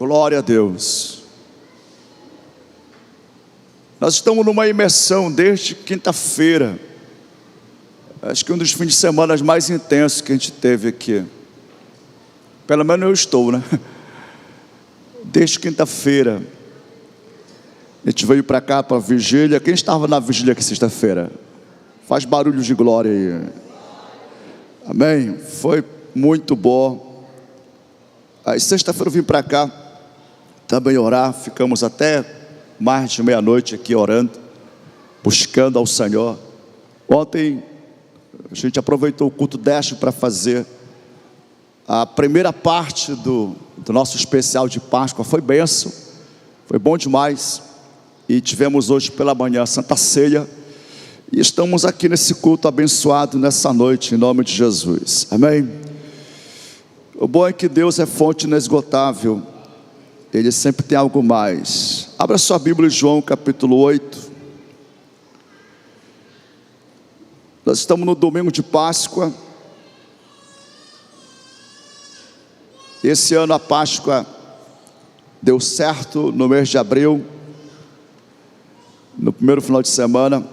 Glória a Deus. Nós estamos numa imersão desde quinta-feira. Acho que um dos fins de semana mais intensos que a gente teve aqui. Pelo menos eu estou, né? Desde quinta-feira. A gente veio para cá, para a vigília. Quem estava na vigília aqui sexta-feira? Faz barulho de glória aí. Amém? Foi muito bom. Aí sexta-feira eu vim para cá também orar. Ficamos até mais de meia-noite aqui orando, buscando ao Senhor. Ontem a gente aproveitou o culto 10 para fazer a primeira parte do nosso especial de Páscoa. Foi bênção, foi bom demais. E tivemos hoje pela manhã a Santa Ceia. E estamos aqui nesse culto abençoado nessa noite, em nome de Jesus. Amém? O bom é que Deus é fonte inesgotável. Ele sempre tem algo mais. Abra sua Bíblia em João capítulo 8. Nós estamos no domingo de Páscoa. Esse ano a Páscoa deu certo no mês de abril, no primeiro final de semana.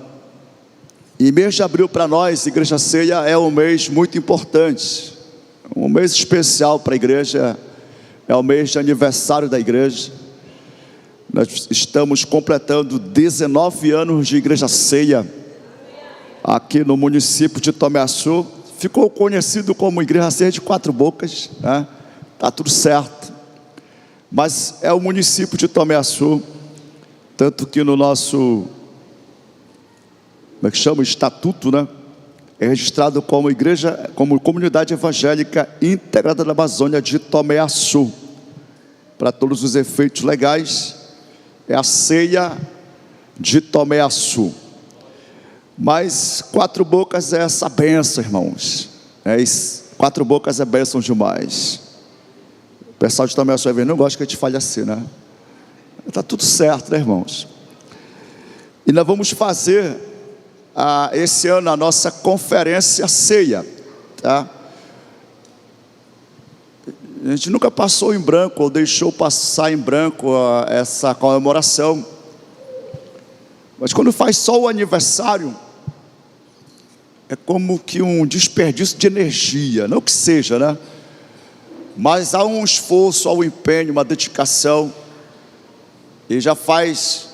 E mês de abril para nós, Igreja Ceia, é um mês muito importante, um mês especial para a igreja. É o mês de aniversário da igreja. Nós estamos completando 19 anos de Igreja Ceia aqui no município de Tomiaçu. Ficou conhecido como Igreja Ceia de Quatro Bocas, né? Tá tudo certo, mas é o município de Tomiaçu. Tanto que no nosso, como é que chama? Estatuto, né? É registrado como igreja, como comunidade evangélica integrada da Amazônia de Tomiaçu. Para todos os efeitos legais, é a Ceia de Tomiaçu. Mas Quatro Bocas é essa bênção, irmãos. Quatro Bocas é bênção demais. O pessoal de Tomiaçu não gosta que a gente fale assim, né? Está tudo certo, né, irmãos? E nós vamos fazer esse ano a nossa conferência Ceia, tá? A gente nunca passou em branco ou deixou passar em branco essa comemoração. Mas quando faz só o aniversário, é como que um desperdício de energia, não que seja, né? Mas há um esforço, há um empenho, uma dedicação. E já faz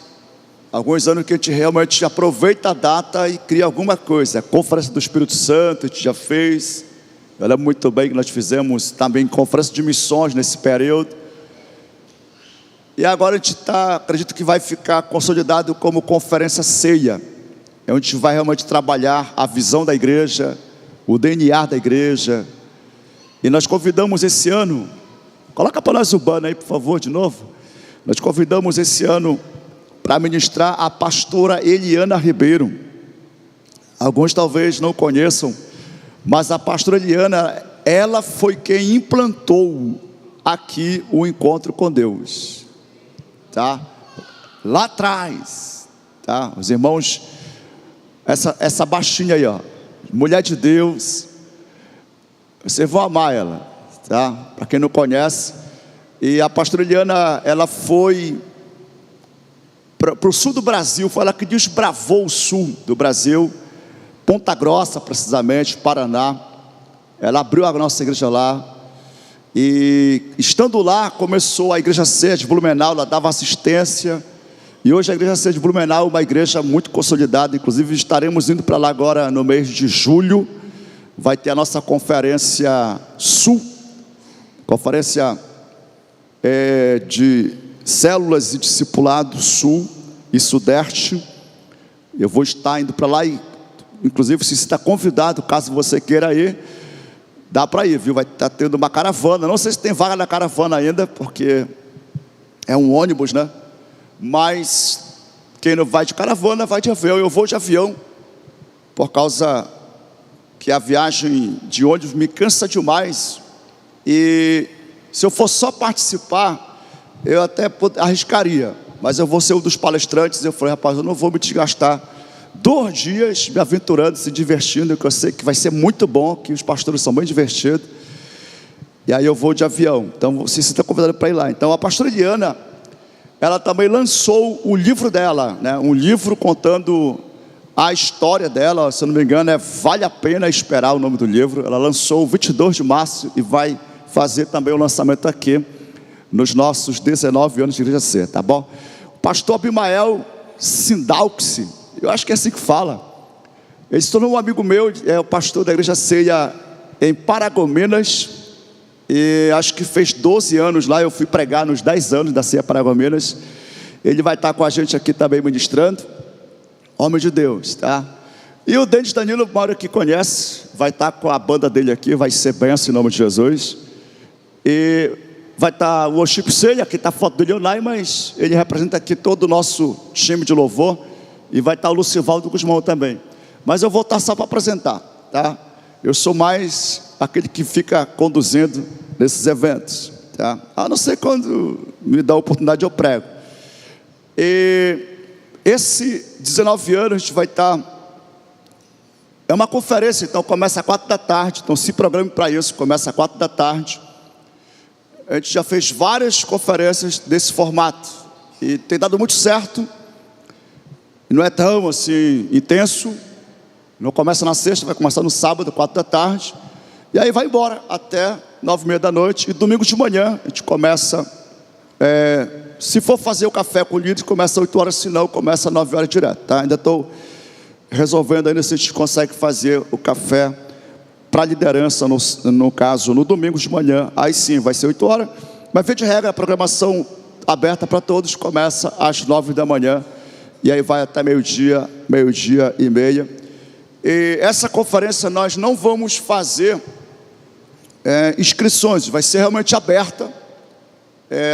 alguns anos que a gente realmente aproveita a data e cria alguma coisa. A Conferência do Espírito Santo a gente já fez. Eu lembro muito bem que nós fizemos também conferência de missões nesse período. E agora a gente acredito que vai ficar consolidado como Conferência Ceia. É onde a gente vai realmente trabalhar a visão da igreja, o DNA da igreja. E nós convidamos esse ano, coloca para nós o banner aí, por favor, de novo. Nós convidamos esse ano para ministrar a pastora Eliana Ribeiro. Alguns talvez não conheçam, mas a pastora Eliana, ela foi quem implantou aqui o encontro com Deus, tá? Lá atrás, tá? Os irmãos, essa baixinha aí, ó, mulher de Deus, vocês vão amar ela, tá? Para quem não conhece. E a pastora Eliana, ela foi para o sul do Brasil, foi ela que desbravou o sul do Brasil, Ponta Grossa precisamente, Paraná. Ela abriu a nossa igreja lá. E estando lá, começou a Igreja Ceia de Blumenau, ela dava assistência. E hoje a Igreja Ceia de Blumenau é uma igreja muito consolidada. Inclusive estaremos indo para lá agora no mês de julho. Vai ter a nossa conferência Sul, conferência de células e discipulado Sul e Sudeste. Eu vou estar indo para lá e, inclusive, se você está convidado, caso você queira ir, dá para ir, viu? Vai estar tendo uma caravana. Não sei se tem vaga na caravana ainda, porque é um ônibus, né? Mas quem não vai de caravana, vai de avião. Eu vou de avião, por causa que a viagem de ônibus me cansa demais. E se eu for só participar, eu até arriscaria, mas eu vou ser um dos palestrantes. Eu falei, rapaz, eu não vou me desgastar 2 dias me aventurando, se divertindo, que eu sei que vai ser muito bom, que os pastores são bem divertidos. E aí eu vou de avião. Então você se está convidado para ir lá. Então a pastora Eliana, ela também lançou o livro dela, né? Um livro contando a história dela. Se eu não me engano, Vale a Pena Esperar, o nome do livro. Ela lançou 22 de março e vai fazer também o lançamento aqui nos nossos 19 anos de Igreja C, tá bom? O pastor Abimael Sindalxi, eu acho que é assim que fala. Ele se tornou um amigo meu, é o pastor da Igreja Ceia em Paragominas. E acho que fez 12 anos lá. Eu fui pregar nos 10 anos da Ceia Paragominas. Ele vai estar com a gente aqui também ministrando. Homem de Deus, tá? E o Denis Danilo, o Mauro que conhece, vai estar com a banda dele aqui. Vai ser benção em nome de Jesus. E vai estar o Worship Ceia, aqui está a foto do Leonai, mas ele representa aqui todo o nosso time de louvor. E vai estar o Lucivaldo Guzmão também. Mas eu vou estar só para apresentar, tá? Eu sou mais aquele que fica conduzindo nesses eventos, tá? A não ser quando me dá a oportunidade eu prego. E esse 19 anos a gente vai estar... É uma conferência, então começa às 4 da tarde. Então se programe para isso, começa às 4 da tarde. A gente já fez várias conferências desse formato. E tem dado muito certo. Não é tão assim intenso. Não começa na sexta, vai começar no sábado, 4 da tarde. E aí vai embora até 9h30 da noite. E domingo de manhã a gente começa, se for fazer o café com o líder, começa às 8 horas, se não, começa às 9 horas direto, tá? Ainda estou resolvendo ainda se a gente consegue fazer o café para a liderança, no caso, no domingo de manhã. Aí sim, vai ser 8 horas. Mas via de regra, a programação aberta para todos começa às 9 da manhã. E aí vai até meio-dia, meio-dia e meia. E essa conferência nós não vamos fazer inscrições, vai ser realmente aberta,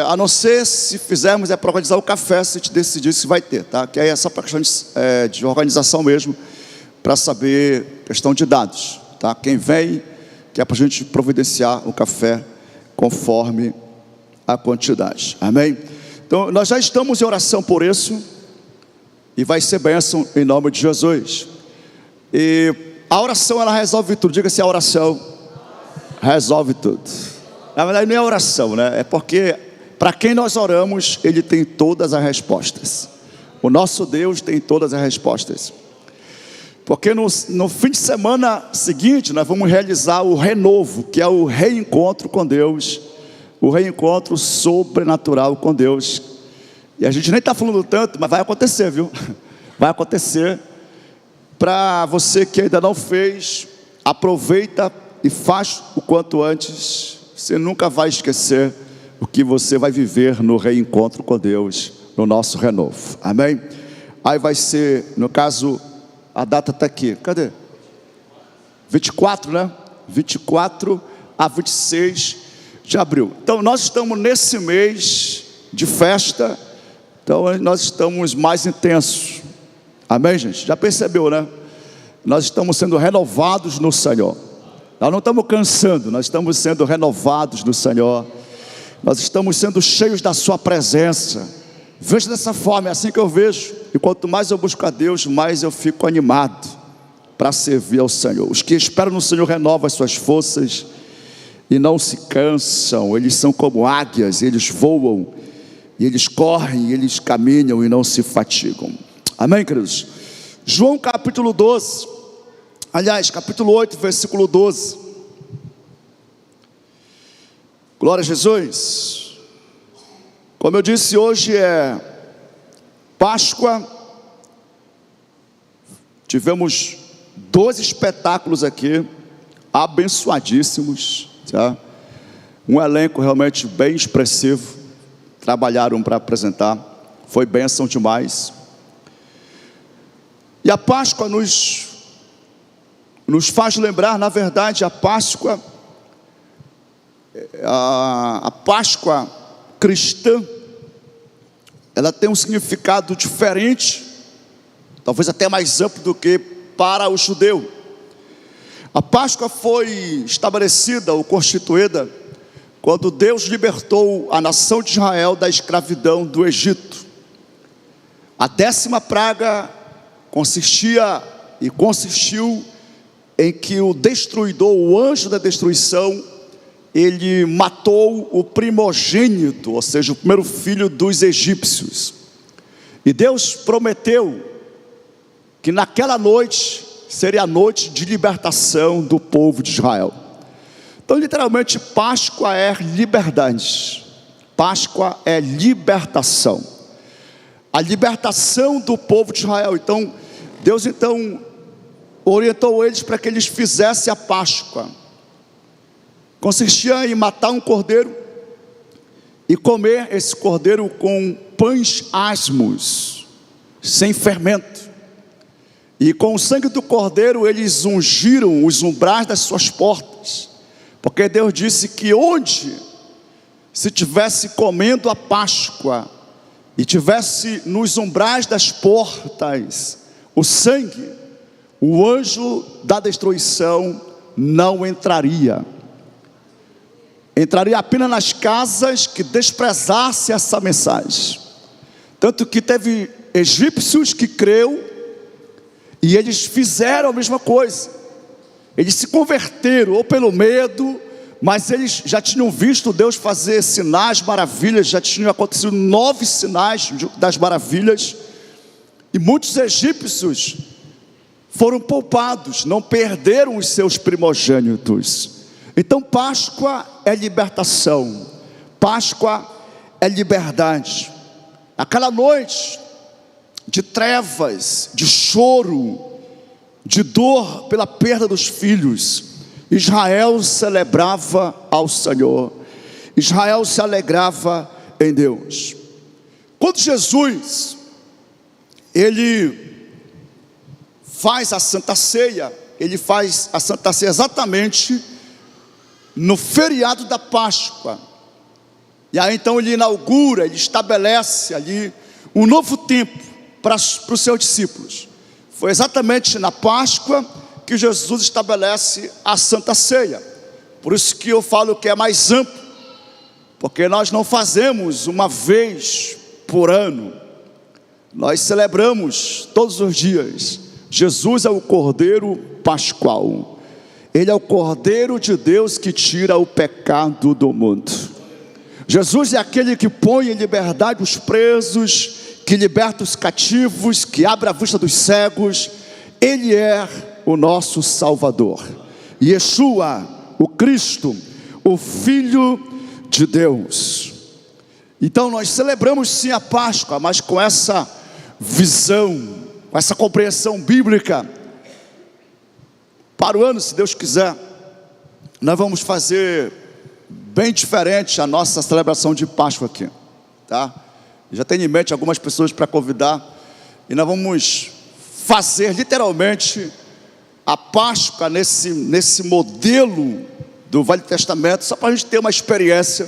a não ser se fizermos para organizar o café, se a gente decidir se vai ter, tá? Que aí é só para questão de organização mesmo, para saber questão de dados, tá? Quem vem, que é para a gente providenciar o café conforme a quantidade, amém? Então nós já estamos em oração por isso, e vai ser bênção em nome de Jesus. E a oração, ela resolve tudo. Diga-se, a oração resolve tudo. Na verdade não é oração, né? É porque para quem nós oramos, Ele tem todas as respostas. O nosso Deus tem todas as respostas. Porque no fim de semana seguinte, nós vamos realizar o renovo, que é o reencontro com Deus. O reencontro sobrenatural com Deus. E a gente nem está falando tanto, mas vai acontecer, viu? Vai acontecer. Para você que ainda não fez, aproveita e faz o quanto antes. Você nunca vai esquecer o que você vai viver no reencontro com Deus, no nosso renovo, amém? Aí vai ser, no caso, a data está aqui, cadê? 24, né? 24 a 26 de abril. Então nós estamos nesse mês de festa, então nós estamos mais intensos. Amém, gente? Já percebeu, né? Nós estamos sendo renovados no Senhor. Nós não estamos cansando, nós estamos sendo renovados no Senhor. Nós estamos sendo cheios da sua presença. Veja dessa forma, é assim que eu vejo. E quanto mais eu busco a Deus, mais eu fico animado para servir ao Senhor. Os que esperam no Senhor renovam as suas forças e não se cansam. Eles são como águias, eles voam, e eles correm, eles caminham e não se fatigam. Amém, queridos? João capítulo 12, aliás, capítulo 8, versículo 12. Glória a Jesus. Como eu disse, hoje é Páscoa. Tivemos 12 espetáculos aqui, abençoadíssimos, tá? Um elenco realmente bem expressivo. Trabalharam para apresentar, foi bênção demais. E a Páscoa nos faz lembrar, na verdade, a Páscoa cristã, ela tem um significado diferente, talvez até mais amplo do que para o judeu. A Páscoa foi estabelecida ou constituída quando Deus libertou a nação de Israel da escravidão do Egito. A 10ª praga consistiu em que o destruidor, o anjo da destruição, ele matou o primogênito, ou seja, o primeiro filho dos egípcios. E Deus prometeu que naquela noite seria a noite de libertação do povo de Israel. Então, literalmente, Páscoa é liberdade. Páscoa é libertação. A libertação do povo de Israel. Então, Deus orientou eles para que eles fizessem a Páscoa. Consistia em matar um cordeiro e comer esse cordeiro com pães asmos, sem fermento. E com o sangue do cordeiro eles ungiram os umbrais das suas portas, porque Deus disse que onde se tivesse comendo a Páscoa e tivesse nos umbrais das portas o sangue, o anjo da destruição não entraria. Entraria apenas nas casas que desprezassem essa mensagem. Tanto que teve egípcios que creu e eles fizeram a mesma coisa. Eles se converteram ou pelo medo, mas eles já tinham visto Deus fazer sinais, maravilhas. Já tinham acontecido 9 sinais das maravilhas. E muitos egípcios foram poupados, não perderam os seus primogênitos. Então Páscoa é libertação, Páscoa é liberdade. Aquela noite de trevas, de choro, de dor pela perda dos filhos, Israel celebrava ao Senhor, Israel se alegrava em Deus. Quando Jesus, ele faz a Santa Ceia, ele faz a Santa Ceia exatamente no feriado da Páscoa. E aí então ele inaugura, ele estabelece ali um novo tempo para os seus discípulos. Foi exatamente na Páscoa que Jesus estabelece a Santa Ceia. Por isso que eu falo que é mais amplo, porque nós não fazemos uma vez por ano, nós celebramos todos os dias. Jesus é o Cordeiro Pascual. Ele é o Cordeiro de Deus que tira o pecado do mundo. Jesus é aquele que põe em liberdade os presos, que liberta os cativos, que abre a vista dos cegos. Ele é o nosso Salvador. Yeshua, o Cristo, o Filho de Deus. Então nós celebramos sim a Páscoa, mas com essa visão, com essa compreensão bíblica. Para o ano, se Deus quiser, nós vamos fazer bem diferente a nossa celebração de Páscoa aqui, tá? Já tenho em mente algumas pessoas para convidar, e nós vamos fazer literalmente a Páscoa nesse modelo do Velho Testamento, só para a gente ter uma experiência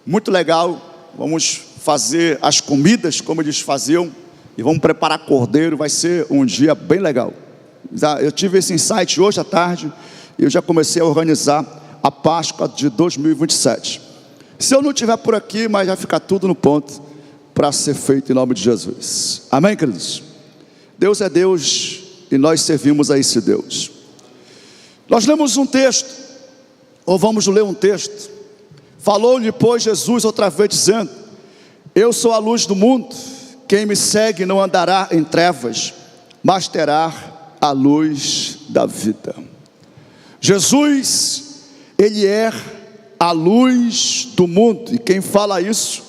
muito legal. Vamos fazer as comidas como eles faziam, e vamos preparar cordeiro. Vai ser um dia bem legal. Eu tive esse insight hoje à tarde, e eu já comecei a organizar a Páscoa de 2027. Se eu não estiver por aqui, mas vai ficar tudo no ponto para ser feito em nome de Jesus. Amém, queridos? Deus é Deus e nós servimos a esse Deus. Nós lemos um texto, ou vamos ler um texto. Falou-lhe, pois, Jesus outra vez dizendo: eu sou a luz do mundo, quem me segue não andará em trevas, mas terá a luz da vida. Jesus, ele é a luz do mundo, e quem fala isso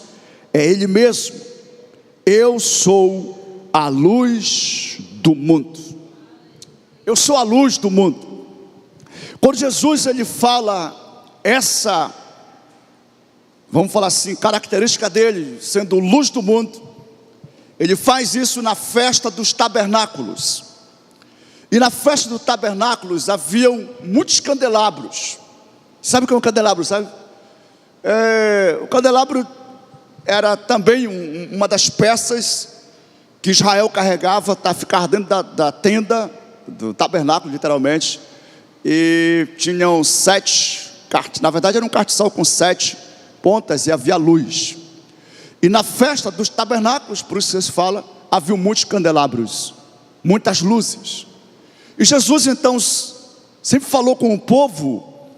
é ele mesmo. Eu sou a luz do mundo. Eu sou a luz do mundo. Quando Jesus ele fala essa, vamos falar assim, característica dele, sendo luz do mundo, ele faz isso na festa dos tabernáculos. E na festa dos tabernáculos haviam muitos candelabros. Sabe o que é um candelabro, sabe? O candelabro era também uma das peças que Israel carregava, ficava dentro da tenda, do tabernáculo, literalmente. E tinham 7, na verdade era um castiçal com 7 pontas e havia luz. E na festa dos tabernáculos, por isso se fala, havia muitos candelabros, muitas luzes. E Jesus então sempre falou com o povo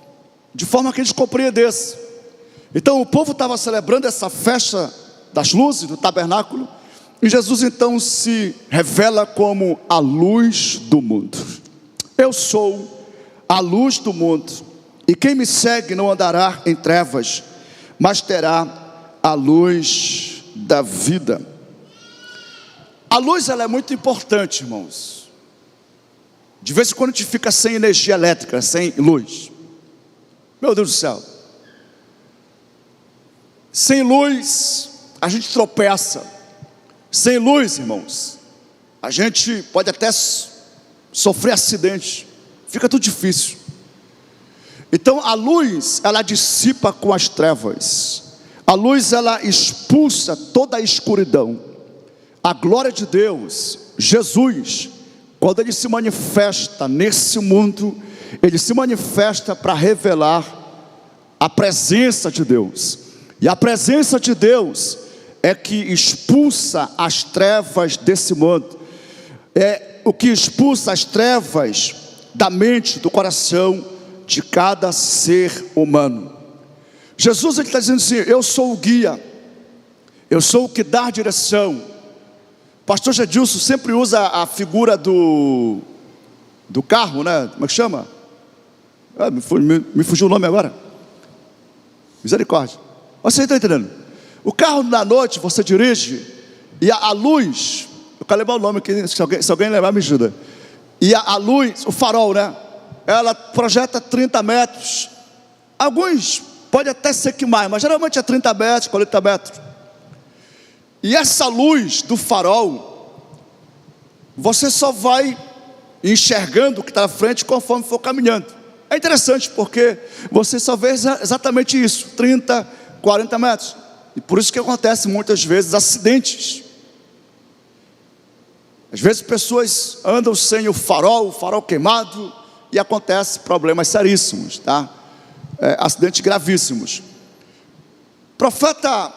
de forma que eles compreendessem. Então o povo estava celebrando essa festa das luzes, do tabernáculo, e Jesus então se revela como a luz do mundo. Eu sou a luz do mundo, e quem me segue não andará em trevas, mas terá a luz da vida. A luz, ela é muito importante, irmãos. De vez em quando a gente fica sem energia elétrica, sem luz. Meu Deus do céu. Sem luz, a gente tropeça. Sem luz, irmãos, a gente pode até sofrer acidente. Fica tudo difícil. Então a luz, ela dissipa com as trevas. A luz, ela expulsa toda a escuridão. A glória de Deus, Jesus, quando Ele se manifesta nesse mundo, Ele se manifesta para revelar a presença de Deus. E a presença de Deus é que expulsa as trevas desse mundo. É o que expulsa as trevas da mente, do coração de cada ser humano. Jesus, Ele está dizendo assim: eu sou o guia, eu sou o que dá a direção. Pastor Gedilson sempre usa a figura do carro, né? Como é que chama? Me fugiu o nome agora. Misericórdia. Você está entendendo? O carro da noite você dirige, e a luz, eu quero lembrar o nome aqui, se alguém lembrar me ajuda. E a luz, o farol, né? Ela projeta 30 metros. Alguns pode até ser que mais, mas geralmente é 30 metros, 40 metros. E essa luz do farol, você só vai enxergando o que está à frente conforme for caminhando. É interessante porque você só vê exatamente isso, 30, 40 metros. E por isso que acontece muitas vezes acidentes. Às vezes pessoas andam sem o farol queimado, e acontece problemas seríssimos, tá? Acidentes gravíssimos. Profeta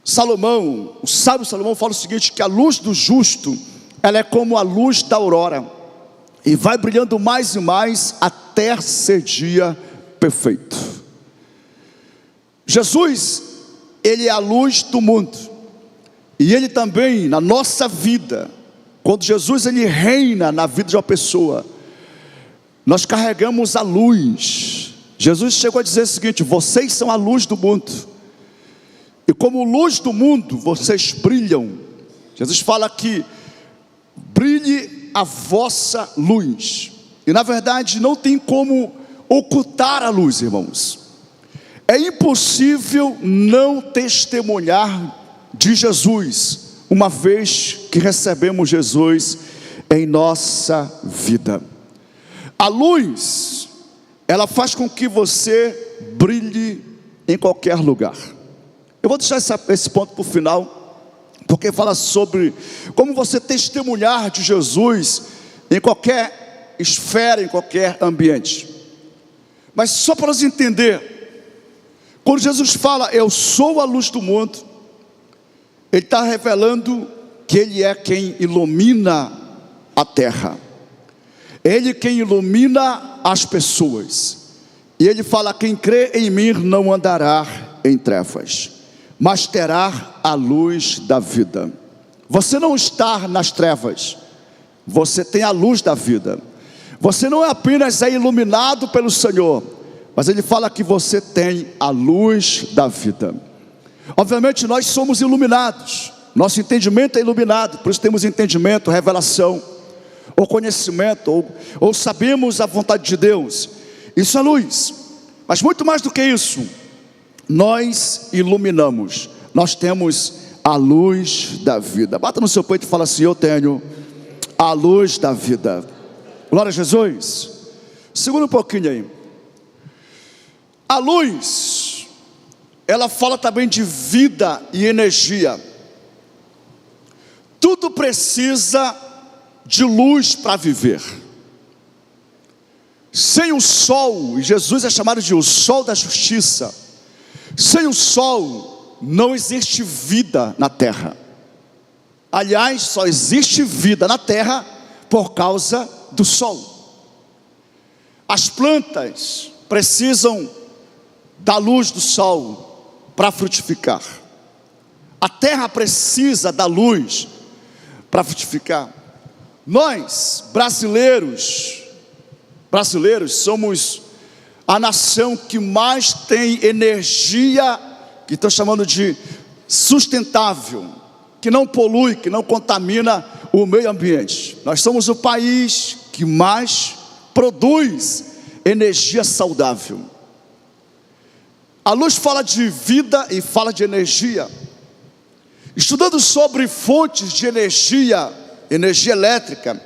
Salomão, o sábio Salomão fala o seguinte, que a luz do justo, ela é como a luz da aurora, e vai brilhando mais e mais até ser dia perfeito. Jesus, Ele é a luz do mundo, e Ele também, na nossa vida, quando Jesus Ele reina na vida de uma pessoa, nós carregamos a luz. Jesus chegou a dizer o seguinte: vocês são a luz do mundo, e como luz do mundo, vocês brilham. Jesus fala que brilhe a vossa luz, e na verdade não tem como ocultar a luz, irmãos. É impossível não testemunhar de Jesus, uma vez que recebemos Jesus em nossa vida. A luz, ela faz com que você brilhe em qualquer lugar. Eu vou deixar esse ponto para o final, porque fala sobre como você testemunhar de Jesus em qualquer esfera, em qualquer ambiente. Mas só para nós entender, quando Jesus fala, eu sou a luz do mundo, Ele está revelando que Ele é quem ilumina a terra. Ele quem ilumina as pessoas. E Ele fala, quem crê em mim não andará em trevas, mas terá a luz da vida. Você não está nas trevas, você tem a luz da vida. Você não é apenas iluminado pelo Senhor, mas Ele fala que você tem a luz da vida. Obviamente nós somos iluminados, nosso entendimento é iluminado, por isso temos entendimento, revelação, ou conhecimento, ou sabemos a vontade de Deus. Isso é luz. Mas muito mais do que isso, nós iluminamos, nós temos a luz da vida. Bata no seu peito e fala assim: eu tenho a luz da vida. Glória a Jesus. Segura um pouquinho aí. A luz, ela fala também de vida e energia. Tudo precisa de luz para viver. Sem o sol, e Jesus é chamado de o sol da justiça, sem o sol não existe vida na terra. Aliás, só existe vida na terra por causa do sol. As plantas precisam da luz do sol para frutificar. A terra precisa da luz para frutificar. Nós, brasileiros, somos a nação que mais tem energia, que estou chamando de sustentável, que não polui, que não contamina o meio ambiente. Nós somos o país que mais produz energia saudável. A luz fala de vida e fala de energia. Estudando sobre fontes de energia elétrica,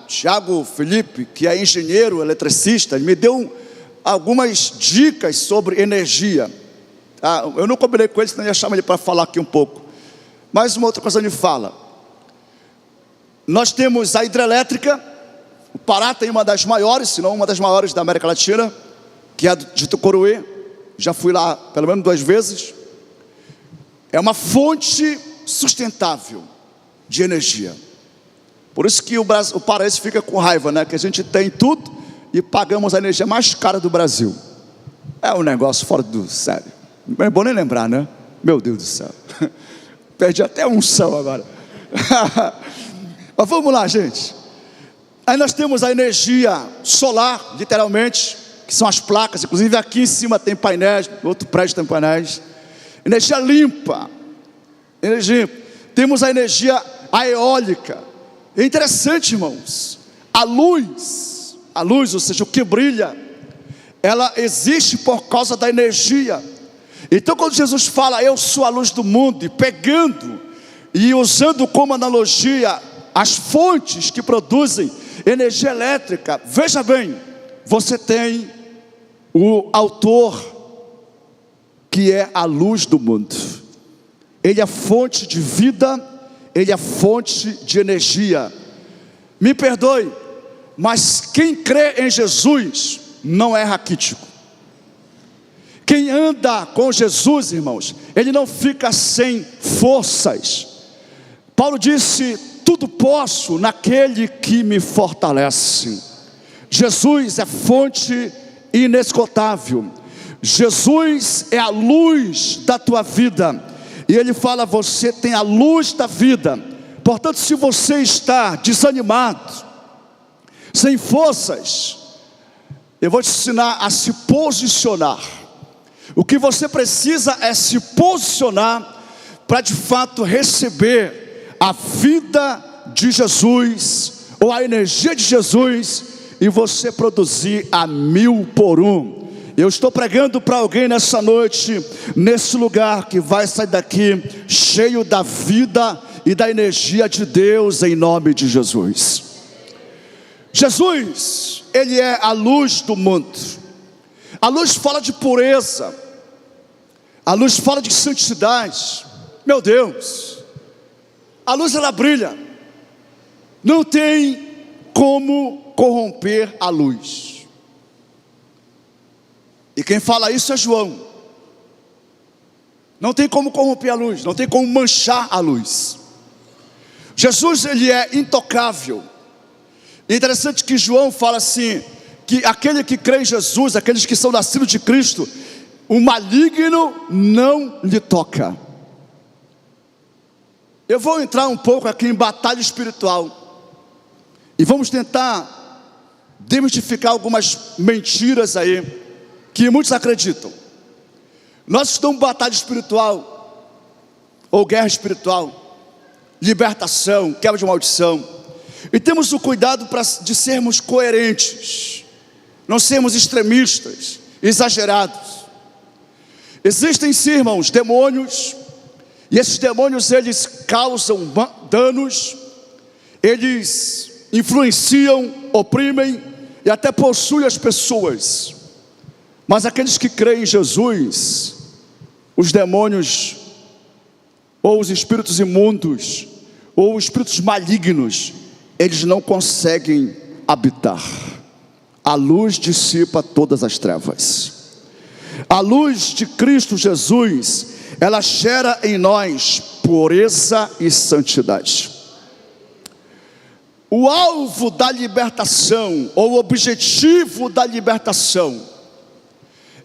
Tiago Felipe, que é engenheiro eletricista, ele me deu algumas dicas sobre energia. Eu não combinei com ele, senão ia chamar ele para falar aqui um pouco. Mas uma outra coisa ele fala. Nós temos a hidrelétrica. O Pará tem uma das maiores, se não uma das maiores da América Latina, que é a de Tucuruí. Já fui lá pelo menos 2 vezes. É uma fonte sustentável de energia. Por isso que o paraense fica com raiva, né? Que a gente tem tudo e pagamos a energia mais cara do Brasil. É um negócio fora do sério. Não é bom nem lembrar, né? Meu Deus do céu. Perdi até a unção agora. Mas vamos lá, gente. Aí nós temos a energia solar, literalmente, que são as placas. Inclusive aqui em cima tem painéis, no outro prédio tem painéis. Energia limpa. Temos a energia eólica. É interessante, irmãos. A luz, ou seja, o que brilha, ela existe por causa da energia. Então quando Jesus fala, eu sou a luz do mundo, e pegando e usando como analogia as fontes que produzem energia elétrica, veja bem, você tem o autor, que é a luz do mundo. Ele é fonte de vida, ele é fonte de energia. Me perdoe, mas quem crê em Jesus não é raquítico. Quem anda com Jesus, irmãos, ele não fica sem forças. Paulo disse, tudo posso naquele que me fortalece. Jesus é fonte inesgotável. Jesus é a luz da tua vida. E ele fala, você tem a luz da vida. Portanto, se você está desanimado, sem forças, eu vou te ensinar a se posicionar. O que você precisa é se posicionar para de fato receber a vida de Jesus, ou a energia de Jesus, e você produzir a 1000 por 1. Eu estou pregando para alguém nessa noite, nesse lugar, que vai sair daqui cheio da vida e da energia de Deus, em nome de Jesus. Jesus, ele é a luz do mundo. A luz fala de pureza, a luz fala de santidade. Meu Deus, a luz ela brilha, não tem como corromper a luz. E quem fala isso é João. Não tem como corromper a luz, não tem como manchar a luz. Jesus, ele é intocável. É interessante que João fala assim, que aquele que crê em Jesus, aqueles que são nascidos de Cristo, o maligno não lhe toca. Eu vou entrar um pouco aqui em batalha espiritual, e vamos tentar desmistificar algumas mentiras aí, que muitos acreditam. Nós estamos em batalha espiritual, ou guerra espiritual, libertação, quebra de maldição, e temos o cuidado de sermos coerentes, não sermos extremistas, exagerados. Existem sim, irmãos, demônios, e esses demônios eles causam danos, eles influenciam, oprimem e até possuem as pessoas. Mas aqueles que creem em Jesus, os demônios, ou os espíritos imundos, ou os espíritos malignos, eles não conseguem habitar. A luz dissipa todas as trevas. A luz de Cristo Jesus, ela gera em nós pureza e santidade. O alvo da libertação, ou o objetivo da libertação,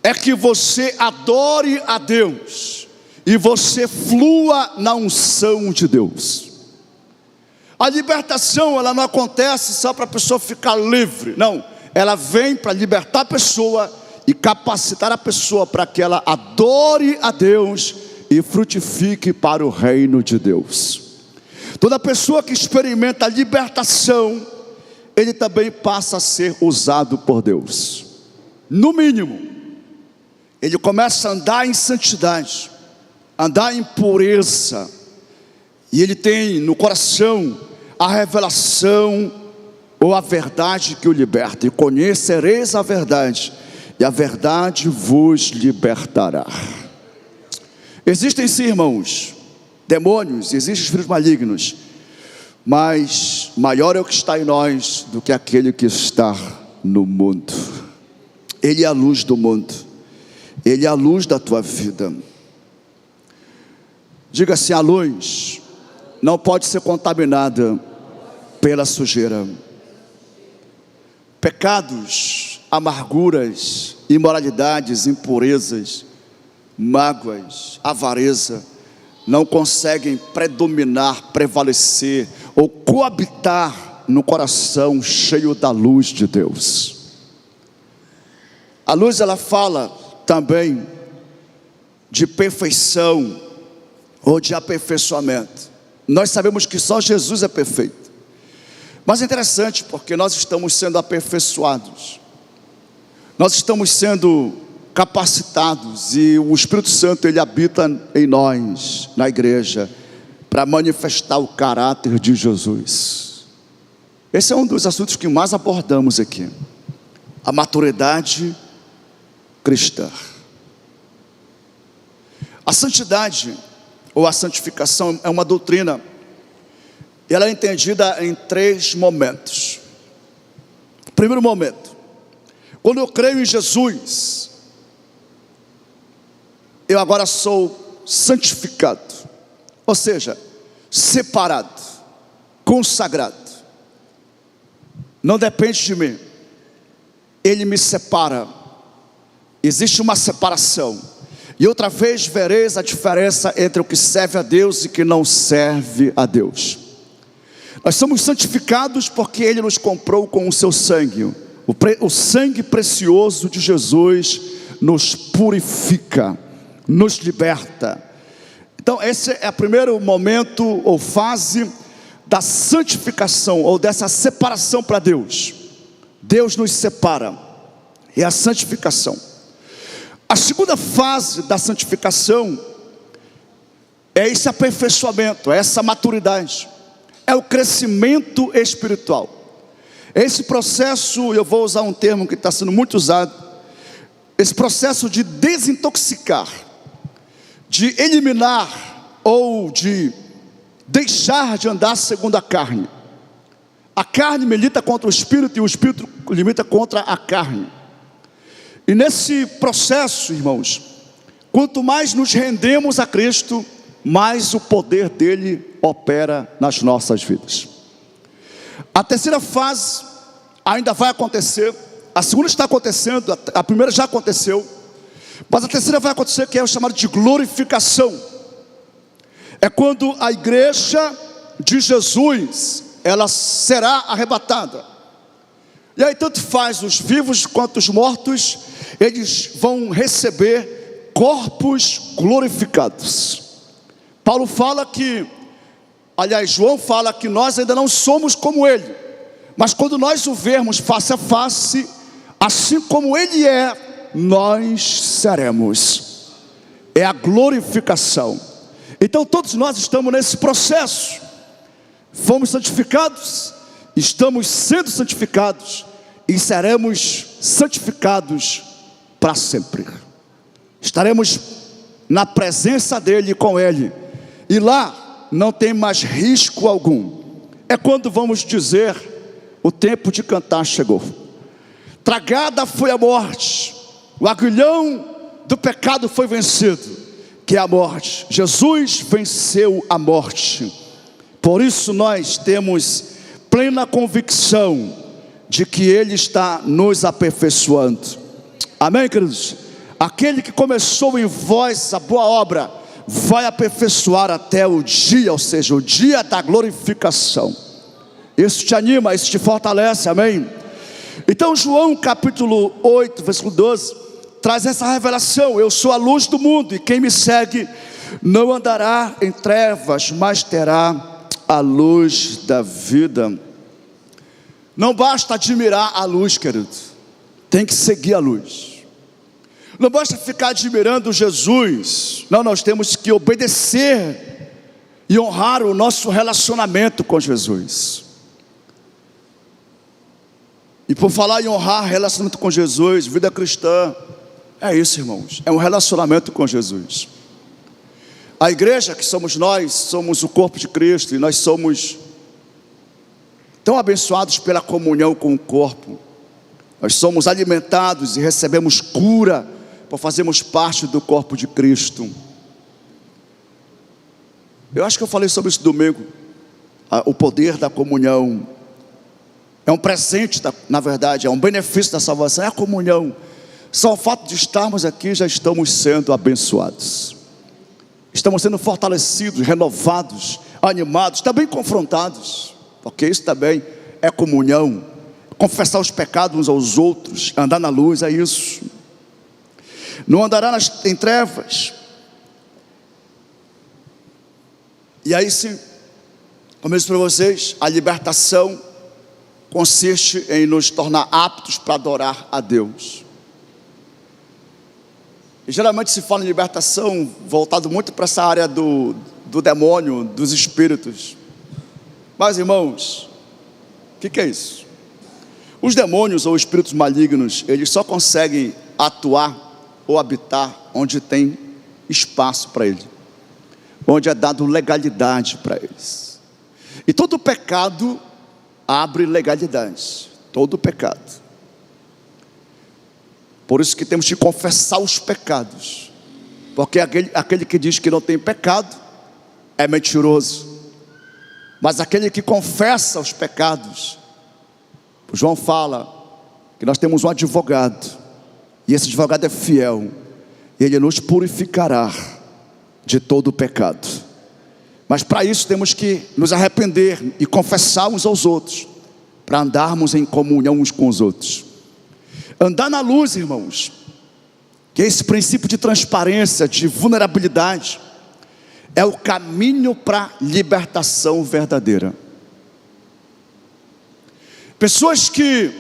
é que você adore a Deus e você flua na unção de Deus. A libertação, ela não acontece só para a pessoa ficar livre, não. Ela vem para libertar a pessoa e capacitar a pessoa para que ela adore a Deus e frutifique para o reino de Deus. Toda pessoa que experimenta a libertação, ele também passa a ser usado por Deus. No mínimo, ele começa a andar em santidade, andar em pureza, e ele tem no coração a revelação ou a verdade que o liberta. E conhecereis a verdade, e a verdade vos libertará. Existem sim, irmãos, demônios, existem espíritos malignos, mas maior é o que está em nós do que aquele que está no mundo. Ele é a luz do mundo, ele é a luz da tua vida. Diga assim: a luz não pode ser contaminada pela sujeira. Pecados, amarguras, imoralidades, impurezas, mágoas, avareza não conseguem predominar, prevalecer ou coabitar no coração cheio da luz de Deus. A luz, ela fala também de perfeição ou de aperfeiçoamento. Nós sabemos que só Jesus é perfeito, mas é interessante porque nós estamos sendo aperfeiçoados, nós estamos sendo capacitados, e o Espírito Santo, ele habita em nós, na igreja, para manifestar o caráter de Jesus. Esse é um dos assuntos que mais abordamos aqui, a maturidade cristã. A santidade ou a santificação é uma doutrina, e ela é entendida em 3 momentos. Primeiro momento: quando eu creio em Jesus, eu agora sou santificado, ou seja, separado, consagrado. Não depende de mim, Ele me separa. Existe uma separação. E outra vez vereis a diferença entre o que serve a Deus e o que não serve a Deus. Nós somos santificados porque Ele nos comprou com o seu sangue. O sangue precioso de Jesus nos purifica, nos liberta. Então esse é o primeiro momento ou fase da santificação, ou dessa separação para Deus. Deus nos separa, é a santificação. A segunda fase da santificação é esse aperfeiçoamento, é essa maturidade, é o crescimento espiritual. Esse processo, eu vou usar um termo que está sendo muito usado, esse processo de desintoxicar, de eliminar ou de deixar de andar segundo a carne. A carne milita contra o espírito e o espírito milita contra a carne. E nesse processo, irmãos, quanto mais nos rendemos a Cristo, mais o poder dele opera nas nossas vidas. A terceira fase ainda vai acontecer. A segunda está acontecendo, a primeira já aconteceu, mas a terceira vai acontecer, que é o chamado de glorificação. É quando a igreja de Jesus, ela será arrebatada. E aí tanto faz os vivos quanto os mortos, eles vão receber corpos glorificados. Paulo fala que, aliás, João fala que nós ainda não somos como ele, mas quando nós o vermos face a face, assim como ele é, nós seremos. É a glorificação. Então todos nós estamos nesse processo. Fomos santificados, estamos sendo santificados e seremos santificados para sempre. Estaremos na presença dele e com ele, e lá não tem mais risco algum. É quando vamos dizer: o tempo de cantar chegou. Tragada foi a morte, o aguilhão do pecado foi vencido, que é a morte. Jesus venceu a morte. Por isso nós temos plena convicção de que Ele está nos aperfeiçoando. Amém, queridos? Aquele que começou em vós a boa obra, vai aperfeiçoar até o dia, ou seja, o dia da glorificação. Isso te anima, isso te fortalece, amém? Então João capítulo 8, versículo 12, traz essa revelação: eu sou a luz do mundo, e quem me segue não andará em trevas, mas terá a luz da vida. Não basta admirar a luz, querido, tem que seguir a luz. Não basta ficar admirando Jesus, não, nós temos que obedecer e honrar o nosso relacionamento com Jesus. E por falar em honrar relacionamento com Jesus, vida cristã, é isso, irmãos, é um relacionamento com Jesus. A igreja que somos nós, somos o corpo de Cristo, e nós somos tão abençoados pela comunhão com o corpo. Nós somos alimentados e recebemos cura por fazermos parte do corpo de Cristo. Eu acho que eu falei sobre isso domingo. O poder da comunhão é um presente, na verdade, é um benefício da salvação, é a comunhão. Só o fato de estarmos aqui, já estamos sendo abençoados. Estamos sendo fortalecidos, renovados, animados, também confrontados, porque isso também é comunhão. Confessar os pecados uns aos outros, andar na luz, é isso. Não andará em trevas. E aí sim, como eu disse para vocês, a libertação consiste em nos tornar aptos para adorar a Deus. E geralmente se fala em libertação voltado muito para essa área do demônio, dos espíritos. Mas irmãos, o que é isso? Os demônios ou espíritos malignos, eles só conseguem atuar ou habitar onde tem espaço para ele, onde é dado legalidade para eles. E todo pecado abre legalidade, todo pecado. Por isso que temos que confessar os pecados, porque aquele que diz que não tem pecado é mentiroso. Mas aquele que confessa os pecados, João fala que nós temos um advogado, e esse advogado é fiel, e ele nos purificará de todo o pecado. Mas para isso temos que nos arrepender e confessar uns aos outros, para andarmos em comunhão uns com os outros. Andar na luz, irmãos, que é esse princípio de transparência, de vulnerabilidade, é o caminho para a libertação verdadeira. Pessoas que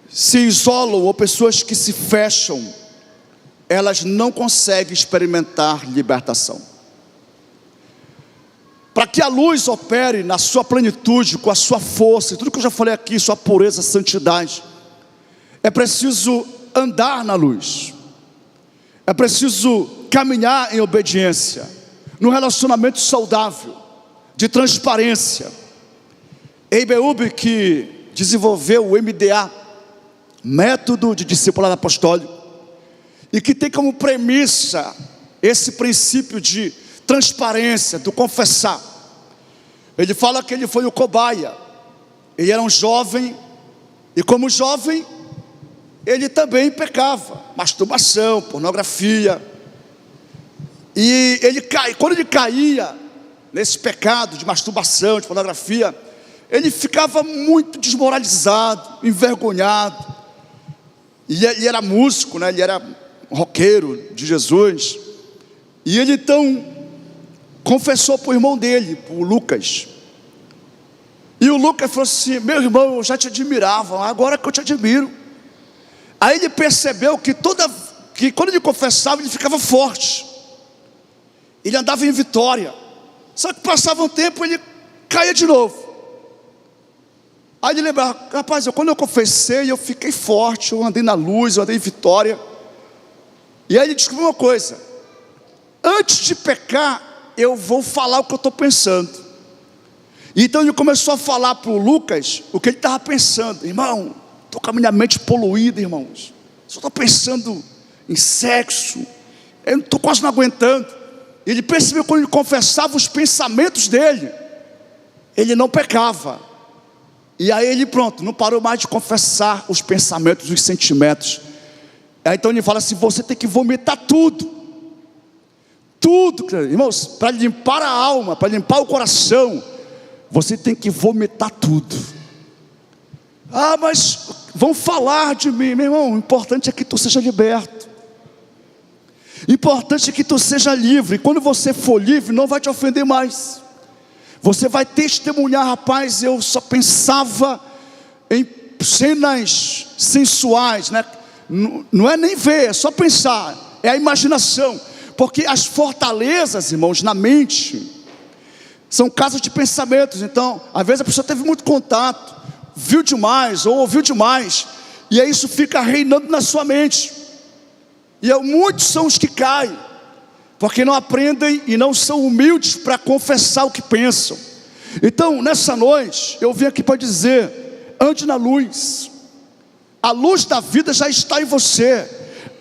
se isolam ou pessoas que se fecham, elas não conseguem experimentar libertação. Para que a luz opere na sua plenitude, com a sua força, tudo que eu já falei aqui, sua pureza, santidade, é preciso andar na luz, é preciso caminhar em obediência, num relacionamento saudável, de transparência. Eibeúbe, que desenvolveu o MDA, método de discipulado apostólico, e que tem como premissa esse princípio de transparência, do confessar. Ele fala que ele foi o cobaia, ele era um jovem, e como jovem, ele também pecava, masturbação, pornografia, e quando ele caía nesse pecado de masturbação, de pornografia, ele ficava muito desmoralizado, envergonhado. E ele era músico, né? Ele era roqueiro de Jesus, e ele então confessou para o irmão dele, para o Lucas. E o Lucas falou assim: meu irmão, eu já te admirava, agora que eu te admiro. Aí ele percebeu que quando ele confessava, ele ficava forte, ele andava em vitória. Só que passava um tempo, ele caía de novo. Aí ele lembrava: rapaz, quando eu confessei, eu fiquei forte, eu andei na luz, eu andei em vitória. E aí ele descobriu uma coisa: antes de pecar, eu vou falar o que eu estou pensando. Então ele começou a falar para o Lucas o que ele estava pensando. Irmão, estou com a minha mente poluída, irmãos, só estou pensando em sexo, eu estou quase não aguentando. Ele percebeu que quando ele confessava os pensamentos dele, ele não pecava, E aí ele pronto, não parou mais de confessar os pensamentos, os sentimentos. Aí então ele fala assim: você tem que vomitar tudo. Tudo, irmãos, para limpar a alma, para limpar o coração, você tem que vomitar tudo. Ah, mas vão falar de mim, meu irmão. O importante é que tu seja liberto. O importante é que tu seja livre. E quando você for livre, não vai te ofender mais. Você vai testemunhar: rapaz, eu só pensava em cenas sensuais, né? Não é nem ver, é só pensar, é a imaginação. Porque as fortalezas, irmãos, na mente, são casas de pensamentos. Então, às vezes a pessoa teve muito contato, viu demais ou ouviu demais, e aí isso fica reinando na sua mente. E muitos são os que caem, porque não aprendem e não são humildes para confessar o que pensam. Então, nessa noite, eu vim aqui para dizer: ande na luz. A luz da vida já está em você.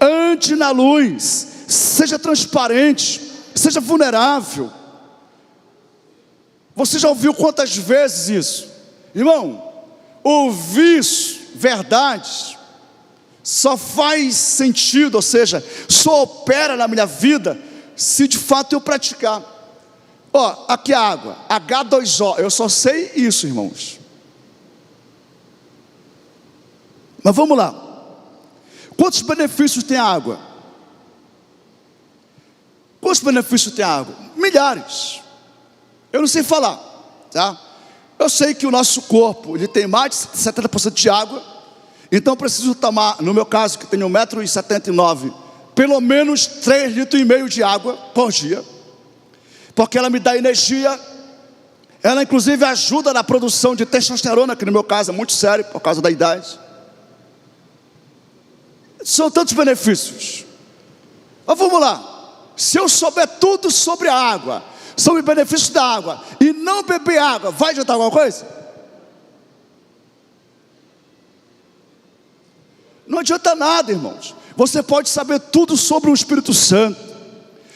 Ande na luz. Seja transparente, seja vulnerável. Você já ouviu quantas vezes isso? Irmão, ouvir verdades só faz sentido, ou seja, só opera na minha vida se de fato eu praticar. Ó, aqui a água, H2O, eu só sei isso, irmãos. Mas vamos lá. Quantos benefícios tem a água? Quantos benefícios tem a água? Milhares. Eu não sei falar, tá? Eu sei que o nosso corpo, ele tem mais de 70% de água. Então eu preciso tomar, no meu caso, que tenho 1,79 m, pelo menos 3,5 litros de água por dia. Porque ela me dá energia. Ela inclusive ajuda na produção de testosterona, que no meu caso é muito sério, por causa da idade. São tantos benefícios. Mas vamos lá. Se eu souber tudo sobre a água, sobre o benefício da água, e não beber água, vai adiantar alguma coisa? Não adianta nada, irmãos. Você pode saber tudo sobre o Espírito Santo,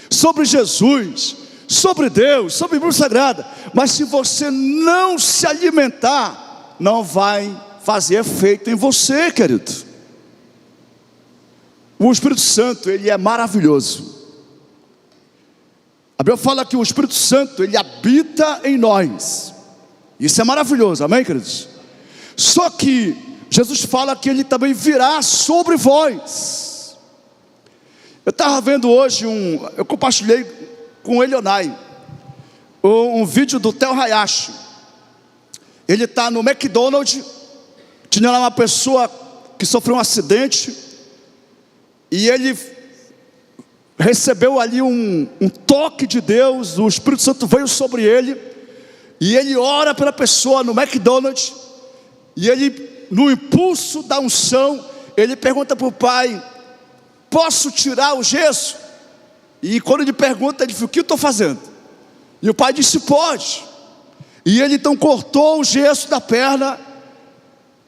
sobre Jesus, sobre Deus, sobre a Bíblia Sagrada, mas se você não se alimentar, não vai fazer efeito em você, querido. O Espírito Santo, ele é maravilhoso. A Bíblia fala que o Espírito Santo, ele habita em nós. Isso é maravilhoso, amém, queridos? Só que Jesus fala que ele também virá sobre vós. Eu estava vendo hoje eu compartilhei com o Elionai um vídeo do Theo Hayashi. Ele está no McDonald's. Tinha lá uma pessoa que sofreu um acidente, e ele recebeu ali um toque de Deus. O Espírito Santo veio sobre ele, e ele ora pela pessoa no McDonald's, e ele, no impulso da unção, ele pergunta para o pai: posso tirar o gesso? E quando ele pergunta, ele diz: o que eu estou fazendo? E o pai disse: pode. E ele então cortou o gesso da perna,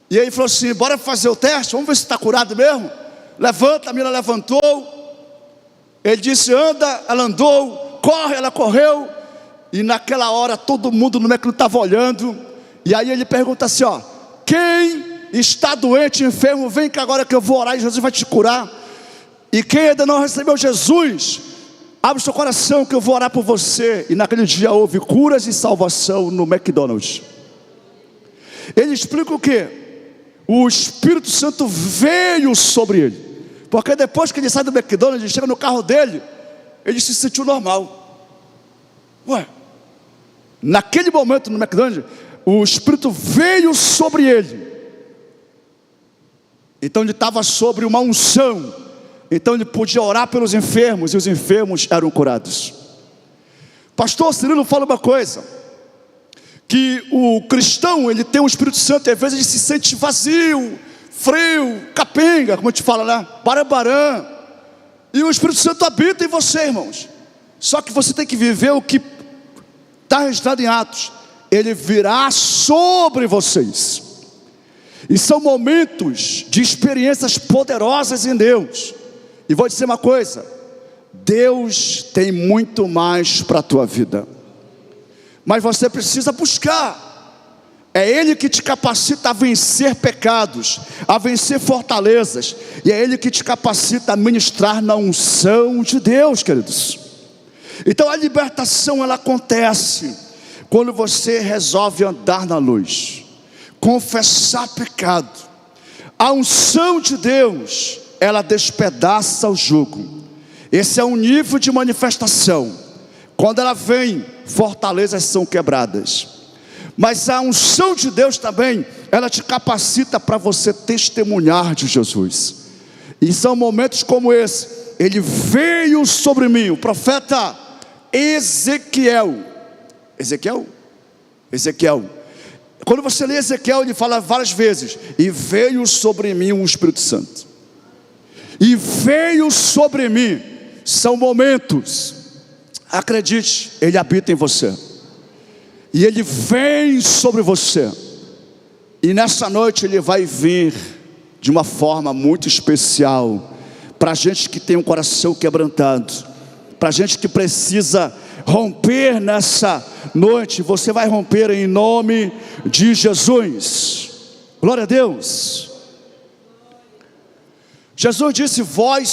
e ele falou assim: bora fazer o teste, vamos ver se está curado mesmo. Levanta, a menina levantou. Ele disse: anda, ela andou. Corre, ela correu. E naquela hora todo mundo no McDonald's estava olhando. E aí ele pergunta assim: ó, quem está doente, enfermo, vem cá agora que eu vou orar e Jesus vai te curar. E quem ainda não recebeu Jesus, abre o seu coração que eu vou orar por você. E naquele dia houve curas e salvação no McDonald's. Ele explica o quê? O Espírito Santo veio sobre ele. Porque depois que ele sai do McDonald's, ele chega no carro dele, ele se sentiu normal. Ué, naquele momento no McDonald's, o Espírito veio sobre ele. Então ele estava sobre uma unção. Então ele podia orar pelos enfermos, e os enfermos eram curados. Pastor Cirilo fala uma coisa, que o cristão, ele tem o Espírito Santo, e às vezes ele se sente vazio, frio, capenga, como a gente fala, né? Barambarã. E o Espírito Santo habita em você, irmãos. Só que você tem que viver o que está registrado em Atos. Ele virá sobre vocês. E são momentos de experiências poderosas em Deus. E vou dizer uma coisa: Deus tem muito mais para a tua vida, mas você precisa buscar. É Ele que te capacita a vencer pecados, a vencer fortalezas. E é Ele que te capacita a ministrar na unção de Deus, queridos. Então a libertação, ela acontece quando você resolve andar na luz, confessar pecado. A unção de Deus, ela despedaça o jugo. Esse é um nível de manifestação. Quando ela vem, fortalezas são quebradas. Mas a unção de Deus também, ela te capacita para você testemunhar de Jesus. E são momentos como esse. Ele veio sobre mim, o profeta Ezequiel. Quando você lê Ezequiel, ele fala várias vezes: e veio sobre mim o Espírito Santo. E veio sobre mim. São momentos. Acredite, Ele habita em você. E Ele vem sobre você. E nessa noite Ele vai vir de uma forma muito especial. Para gente que tem um coração quebrantado, para gente que precisa romper nessa noite. Você vai romper em nome de Jesus. Glória a Deus. Jesus disse: vós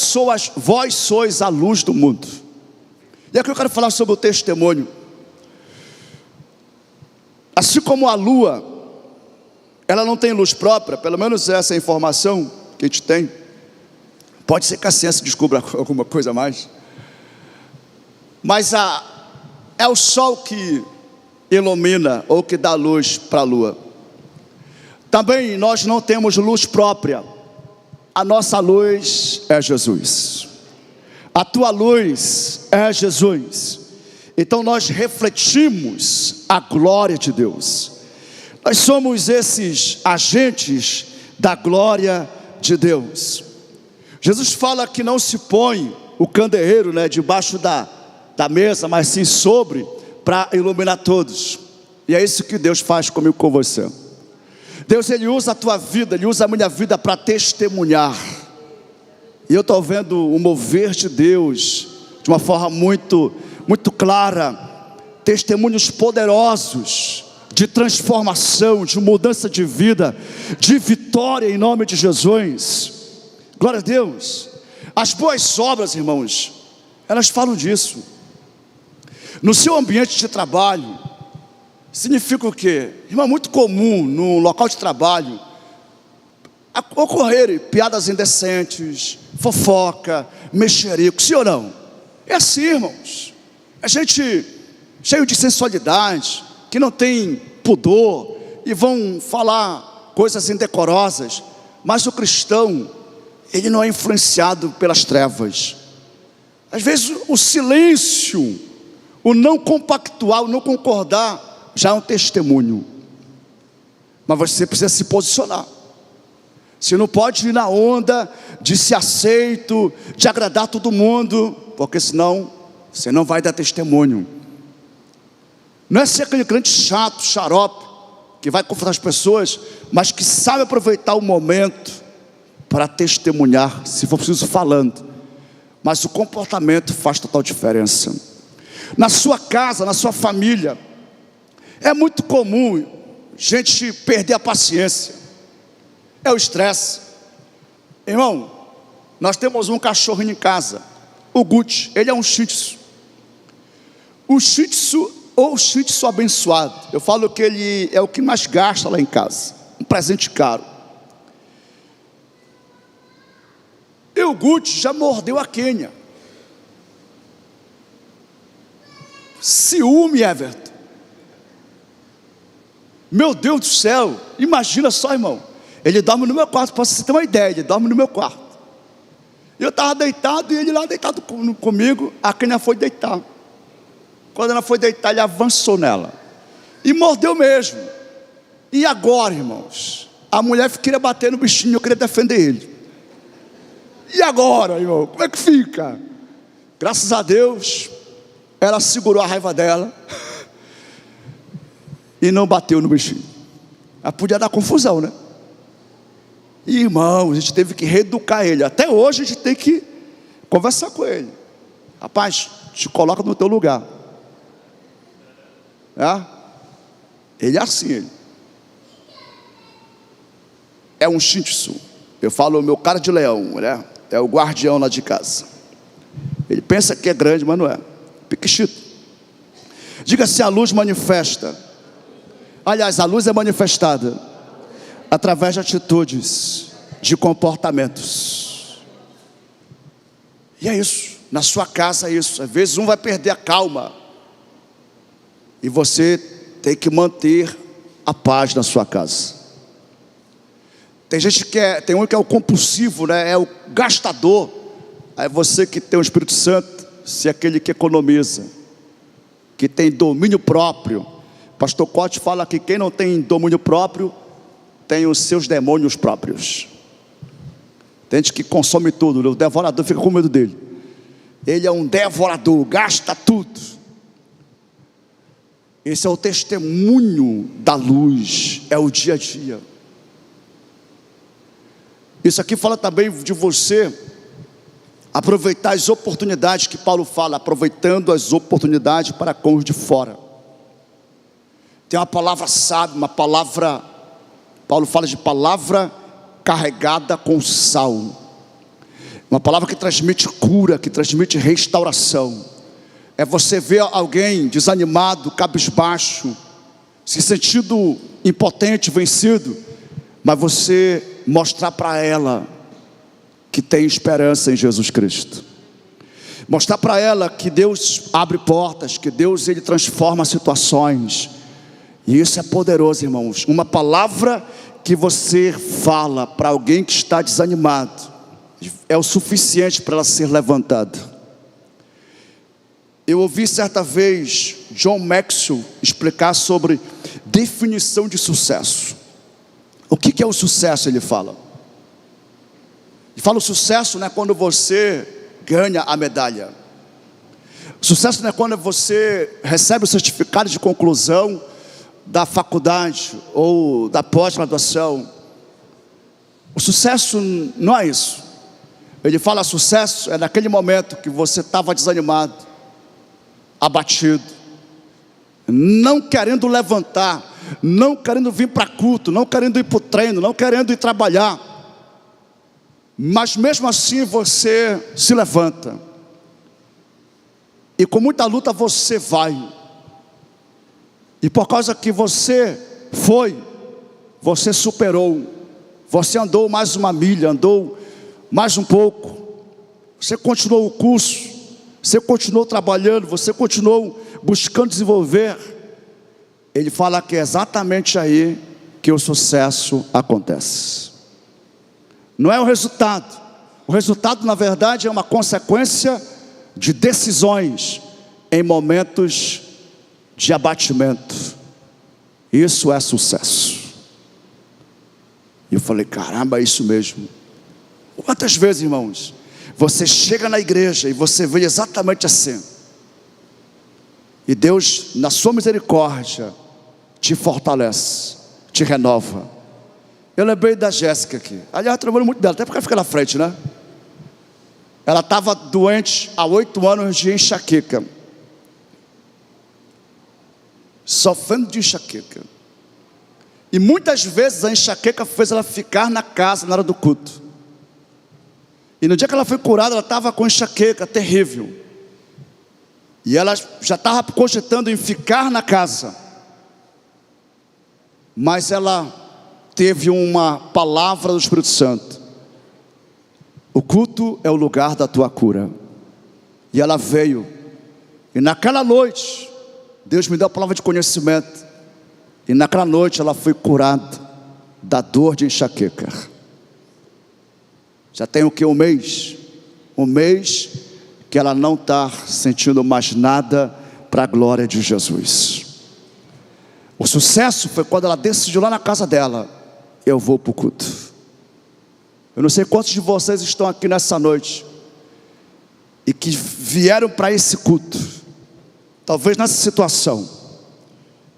sois a luz do mundo. E aqui eu quero falar sobre o testemunho. Assim como a lua, ela não tem luz própria, pelo menos essa é a informação que a gente tem. Pode ser que a ciência descubra alguma coisa a mais. Mas é o sol que ilumina ou que dá luz para a lua. Também nós não temos luz própria. A nossa luz é Jesus. A tua luz é Jesus. Então nós refletimos a glória de Deus. Nós somos esses agentes da glória de Deus. Jesus fala que não se põe o candeeiro, debaixo da mesa, mas sim sobre, para iluminar todos. E é isso que Deus faz comigo, com você. Deus, Ele usa a tua vida, Ele usa a minha vida para testemunhar. E eu estou vendo o mover de Deus de uma forma muito clara. Testemunhos poderosos de transformação, de mudança de vida, de vitória em nome de Jesus. Glória a Deus. As boas obras, irmãos, elas falam disso. No seu ambiente de trabalho, significa o quê? Irmão, é muito comum no local de trabalho ocorrerem piadas indecentes, fofoca, mexerico, sim ou não? É assim, irmãos. É gente cheio de sensualidade, que não tem pudor, e vão falar coisas indecorosas. Mas o cristão, ele não é influenciado pelas trevas. Às vezes o silêncio, o não compactuar, o não concordar, já é um testemunho. Mas você precisa se posicionar. Você não pode ir na onda de ser aceito, de agradar todo mundo, porque senão você não vai dar testemunho. Não é ser aquele crente chato, xarope, que vai confrontar as pessoas, mas que sabe aproveitar o momento para testemunhar, se for preciso falando. Mas o comportamento faz total diferença. Na sua casa, na sua família, é muito comum gente perder a paciência. É o estresse. Irmão, nós temos um cachorrinho em casa, o Gucci. Ele é um Shih Tzu. O Shih Tzu, ou Shih Tzu abençoado. Eu falo que ele é o que mais gasta lá em casa. Um presente caro. E o Gucci já mordeu a Quênia. Ciúme, Everton. Meu Deus do céu. Imagina só, irmão. Ele dorme no meu quarto, para você ter uma ideia. Ele dorme no meu quarto. Eu estava deitado e ele lá deitado comigo. A Quênia foi deitar. Quando ela foi deitar, ele avançou nela e mordeu mesmo. E agora, irmãos, a mulher queria bater no bichinho, eu queria defender ele. E agora, irmão, como é que fica? Graças a Deus, ela segurou a raiva dela e não bateu no bichinho. Ela podia dar confusão, né? E, irmão, a gente teve que reeducar ele. Até hoje a gente tem que conversar com ele. Rapaz, te coloca no teu lugar. Ele é assim, ele. é um Shih Tzu. Eu falo o meu cara de leão, né? É o guardião lá de casa. Ele pensa que é grande, mas não é. Piquechito. Diga se a luz manifesta. Aliás, a luz é manifestada através de atitudes, de comportamentos. E é isso. Na sua casa é isso. Às vezes um vai perder a calma. E você tem que manter a paz na sua casa. Tem gente tem um que é o compulsivo, né? É o gastador. Aí você que tem o Espírito Santo, se é aquele que economiza, que tem domínio próprio. Pastor Cote fala que quem não tem domínio próprio tem os seus demônios próprios. Tem gente que consome tudo, o devorador fica com medo dele. Ele é um devorador, gasta tudo. Esse é o testemunho da luz, é o dia a dia. Isso aqui fala também de você aproveitar as oportunidades que Paulo fala, aproveitando as oportunidades para com os de fora. Tem uma palavra sábia, uma palavra, Paulo fala de palavra carregada com sal. Uma palavra que transmite cura, que transmite restauração. É você ver alguém desanimado, cabisbaixo, se sentindo impotente, vencido, mas você mostrar para ela que tem esperança em Jesus Cristo. Mostrar para ela que Deus abre portas, que Deus ele transforma situações. E isso é poderoso, irmãos. Uma palavra que você fala para alguém que está desanimado é o suficiente para ela ser levantada. Eu ouvi certa vez John Maxwell explicar sobre definição de sucesso. O que é o sucesso? Ele fala o sucesso não é quando você ganha a medalha. O sucesso não é quando você recebe o certificado de conclusão da faculdade ou da pós-graduação. O sucesso não é isso. Ele fala sucesso é naquele momento que você estava desanimado, abatido, não querendo levantar, não querendo vir para culto, não querendo ir para o treino, não querendo ir trabalhar, mas mesmo assim você se levanta, e com muita luta você vai, e por causa que você foi, você superou, você andou mais uma milha, andou mais um pouco, você continuou o curso, você continuou trabalhando, você continuou buscando desenvolver. Ele fala que é exatamente aí que o sucesso acontece. Não é o resultado. O resultado, na verdade, é uma consequência de decisões em momentos de abatimento. Isso é sucesso. E eu falei, caramba, é isso mesmo. Quantas vezes, irmãos, você chega na igreja e você vê exatamente assim, e Deus, na sua misericórdia, te fortalece, te renova. Eu lembrei da Jéssica aqui. Aliás, eu trabalho muito dela, até porque ela fica na frente, né? Ela estava doente há 8 anos de enxaqueca, sofrendo de enxaqueca. E muitas vezes a enxaqueca fez ela ficar na casa na hora do culto. E no dia que ela foi curada, ela estava com enxaqueca terrível. E ela já estava cogitando em ficar na casa. Mas ela teve uma palavra do Espírito Santo. O culto é o lugar da tua cura. E ela veio. E naquela noite, Deus me deu a palavra de conhecimento. E naquela noite ela foi curada da dor de enxaqueca. Já tem o que? Um mês que ela não está sentindo mais nada para a glória de Jesus. O sucesso foi quando ela decidiu lá na casa dela, eu vou para o culto. Eu não sei quantos de vocês estão aqui nessa noite e que vieram para esse culto. Talvez nessa situação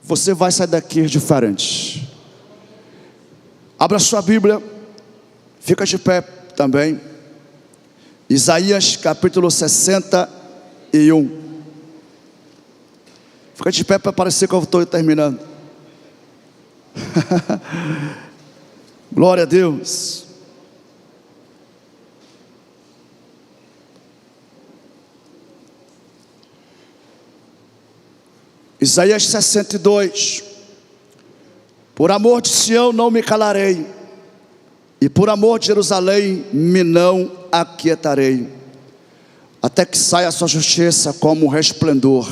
você vai sair daqui diferente. Abra sua Bíblia, fica de pé também. Isaías capítulo 61. Fica de pé para parecer que eu estou terminando. Glória a Deus. Isaías 62. Por amor de Sião não me calarei, e por amor de Jerusalém me não aquietarei, até que saia a sua justiça como um resplendor,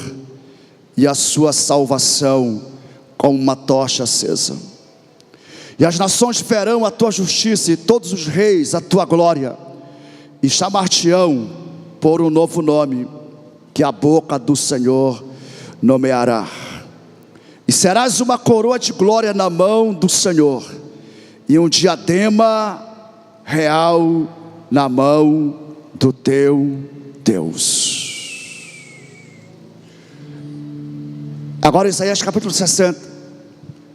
e a sua salvação como uma tocha acesa. E as nações verão a tua justiça, e todos os reis a tua glória, e chamar-te-ão por um novo nome, que a boca do Senhor nomeará. E serás uma coroa de glória na mão do Senhor, e um diadema real na mão do teu Deus. Agora Isaías capítulo 60.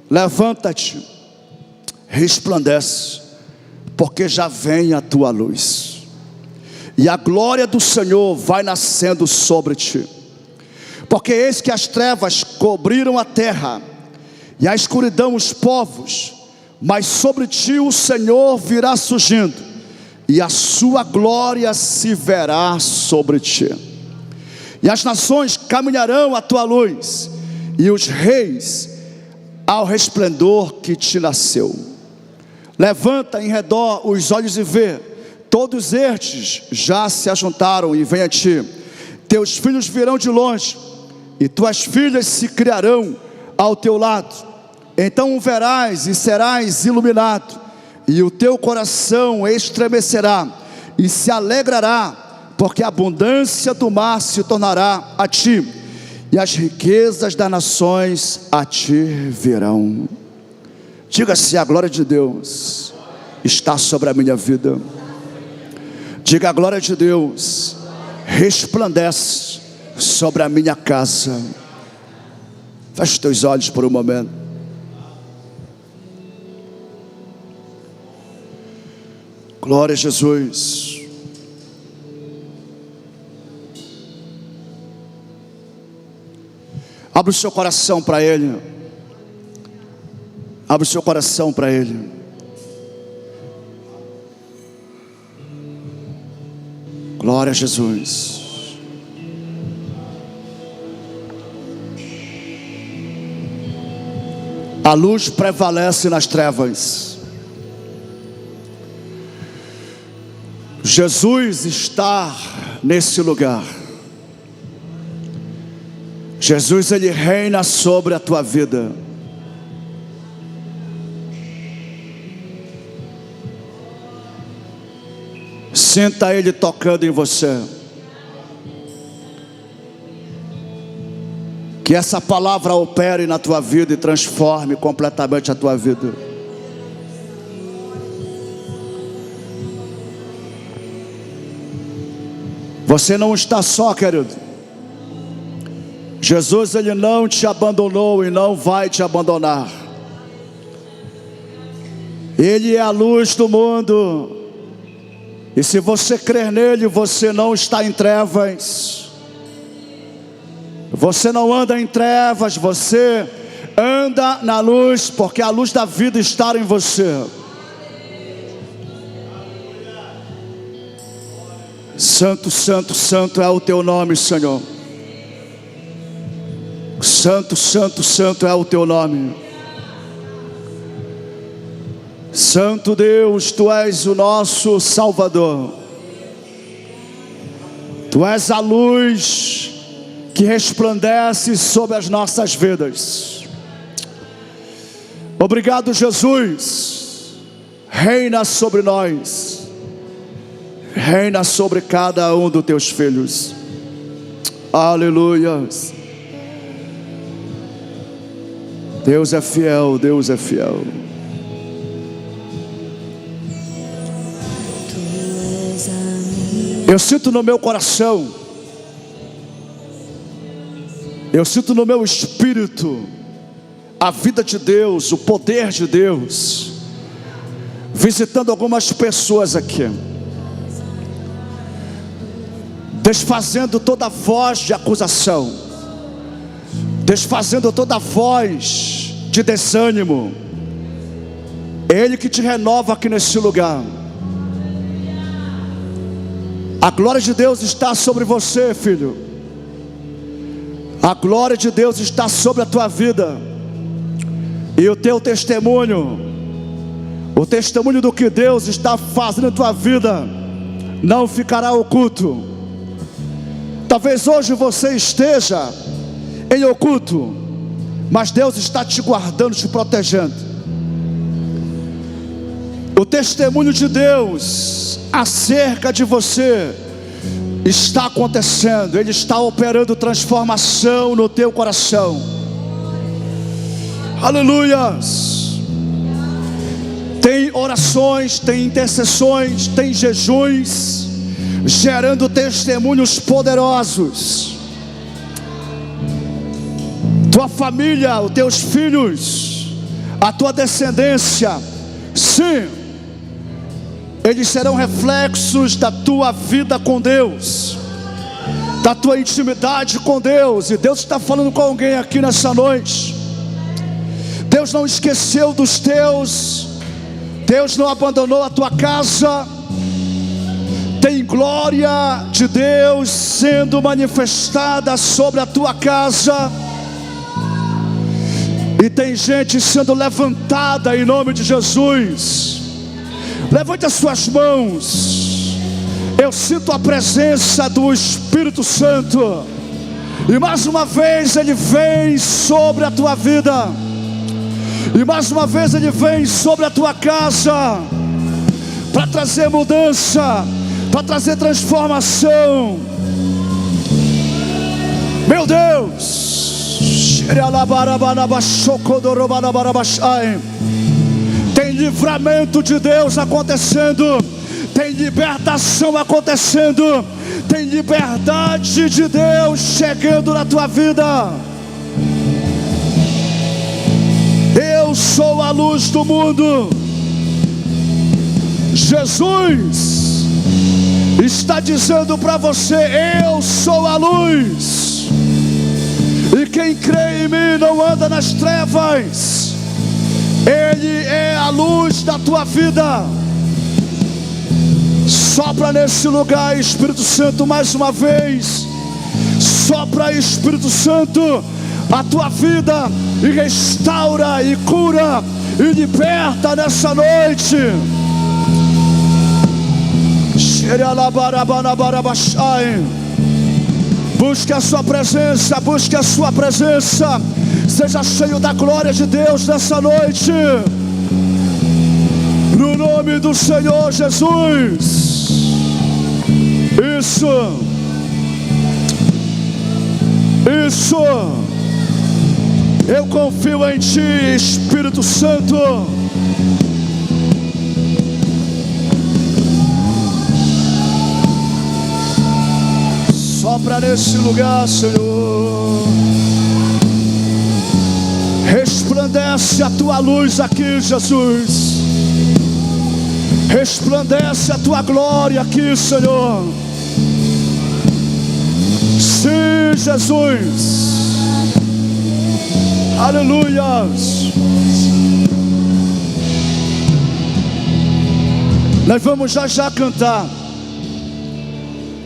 Levanta-te, resplandece, porque já vem a tua luz, e a glória do Senhor vai nascendo sobre ti. Porque eis que as trevas cobriram a terra, e a escuridão os povos, mas sobre ti o Senhor virá surgindo, e a sua glória se verá sobre ti. E as nações caminharão à tua luz, e os reis ao resplendor que te nasceu. Levanta em redor os olhos e vê, todos estes já se ajuntaram e vêm a ti. Teus filhos virão de longe, e tuas filhas se criarão ao teu lado. Então o verás e serás iluminado, e o teu coração estremecerá e se alegrará, porque a abundância do mar se tornará a ti, e as riquezas das nações a ti virão. Diga-se: a glória de Deus está sobre a minha vida. Diga: a glória de Deus resplandece sobre a minha casa. Feche os teus olhos por um momento. Glória a Jesus. Abre o seu coração para Ele. Abre o seu coração para Ele. Glória a Jesus. A luz prevalece nas trevas. Jesus está nesse lugar. Jesus, Ele reina sobre a tua vida. Sinta Ele tocando em você. Que essa palavra opere na tua vida e transforme completamente a tua vida. Você não está só, querido. Jesus, Ele não te abandonou e não vai te abandonar. Ele é a luz do mundo. E se você crer nele, você não está em trevas. Você não anda em trevas, você anda na luz, porque a luz da vida está em você. Santo, santo, santo é o teu nome, Senhor. Santo, santo, santo é o teu nome. Santo Deus, Tu és o nosso Salvador. Tu és a luz que resplandece sobre as nossas vidas. Obrigado, Jesus. Reina sobre nós. Reina sobre cada um dos Teus filhos. Aleluia. Deus é fiel, Deus é fiel. Eu sinto no meu coração, eu sinto no meu espírito a vida de Deus, o poder de Deus visitando algumas pessoas aqui, desfazendo toda voz de acusação, desfazendo toda voz de desânimo, É Ele que te renova aqui nesse lugar. A glória de Deus está sobre você, filho. A glória de Deus está sobre a tua vida. E o teu testemunho, o testemunho do que Deus está fazendo na tua vida, não ficará oculto. Talvez hoje você esteja em oculto, mas Deus está te guardando, te protegendo. O testemunho de Deus acerca de você está acontecendo. Ele está operando transformação no teu coração. Aleluias. Tem orações, tem intercessões, tem jejuns, gerando testemunhos poderosos. Tua família, os teus filhos, a tua descendência, sim, eles serão reflexos da tua vida com Deus, da tua intimidade com Deus. E Deus está falando com alguém aqui nessa noite. Deus não esqueceu dos teus. Deus não abandonou a tua casa. Tem glória de Deus sendo manifestada sobre a tua casa. E tem gente sendo levantada em nome de Jesus. Levante as suas mãos. Eu sinto a presença do Espírito Santo. E mais uma vez Ele vem sobre a tua vida. E mais uma vez Ele vem sobre a tua casa, para trazer mudança, para trazer transformação. Meu Deus, tem livramento de Deus acontecendo, tem libertação acontecendo, tem liberdade de Deus chegando na tua vida. Eu sou a luz do mundo. Jesus está dizendo para você: eu sou a luz. E quem crê em mim não anda nas trevas. Ele é a luz da tua vida. Sopra nesse lugar, Espírito Santo, mais uma vez. Sopra, Espírito Santo, a tua vida, e restaura, e cura, e liberta nessa noite. Busque a sua presença, busque a sua presença. Seja cheio da glória de Deus nessa noite, no nome do Senhor Jesus. Isso. Eu confio em Ti, Espírito Santo. Sopra nesse lugar, Senhor. Resplandece a Tua luz aqui, Jesus. Resplandece a Tua glória aqui, Senhor. Sim, Jesus. Aleluia. Nós vamos já cantar,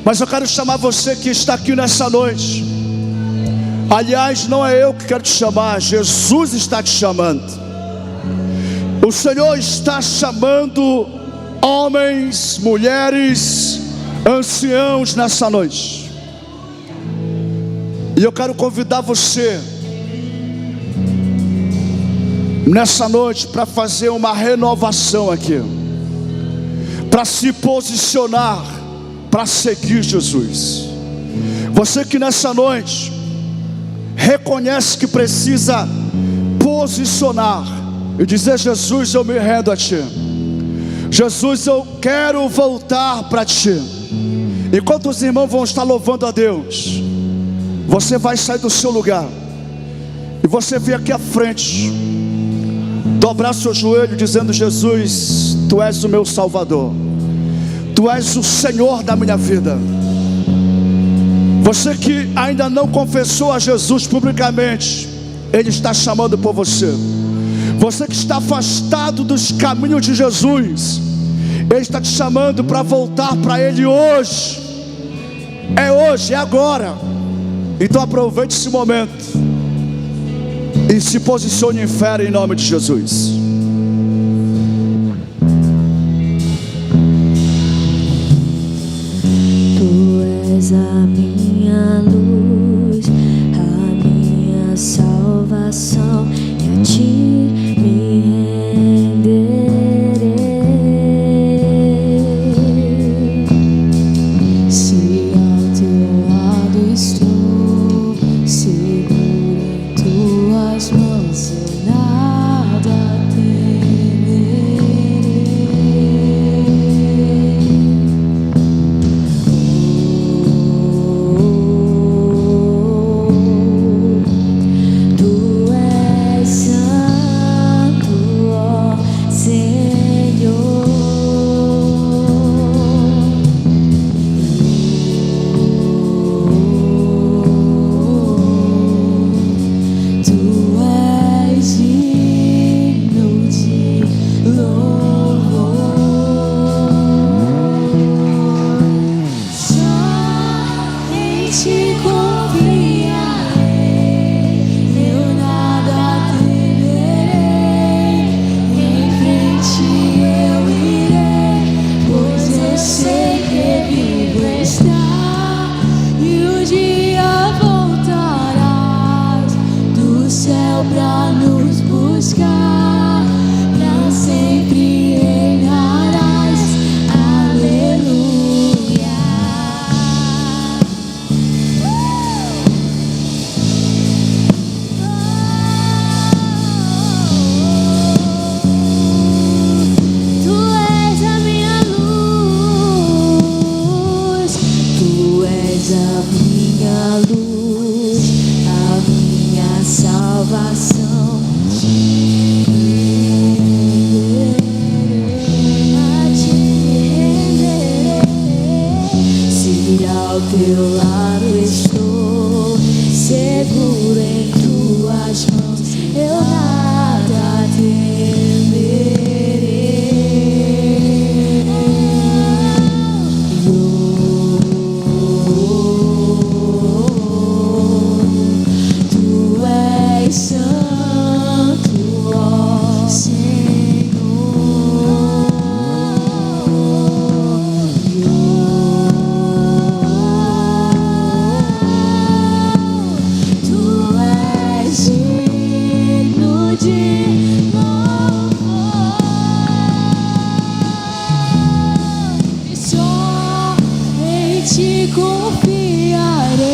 mas eu quero chamar você que está aqui nessa noite. Aliás, não é eu que quero te chamar, Jesus está te chamando. O Senhor está chamando homens, mulheres, anciãos nessa noite. E eu quero convidar você nessa noite para fazer uma renovação aqui, para se posicionar, para seguir Jesus. Você que nessa noite reconhece que precisa posicionar e dizer: Jesus, eu me rendo a Ti. Jesus, eu quero voltar para Ti. Enquanto os irmãos vão estar louvando a Deus, você vai sair do seu lugar e você vem aqui à frente, dobrar seu joelho dizendo: Jesus, Tu és o meu Salvador, Tu és o Senhor da minha vida. Você que ainda não confessou a Jesus publicamente, Ele está chamando por você. Você que está afastado dos caminhos de Jesus, Ele está te chamando para voltar para Ele hoje. É hoje, é agora. Então aproveite esse momento e se posicione em fé em nome de Jesus. Tu és a minha luz, a minha salvação, e a ti me renderei. Se ao teu lado estou, seguro em tuas mãos, eu nada temerei. Tu és santo, ó Senhor. Tu és digno de louvor. Só em ti confiarei, eu nada temerei. Em frente eu irei, pois eu sei que vivo está, e um dia voltarás do céu pra nos buscar. Pra sempre reinarás. Aleluia. Tu és a minha luz, tu és a minha luz, a minha salvação. A ti me renderei. Se ao teu lado estou, seguro em tuas mãos, eu nada temerei. Tu és santo, ó Senhor. Tu és digno de louvor. E só em ti confiarei,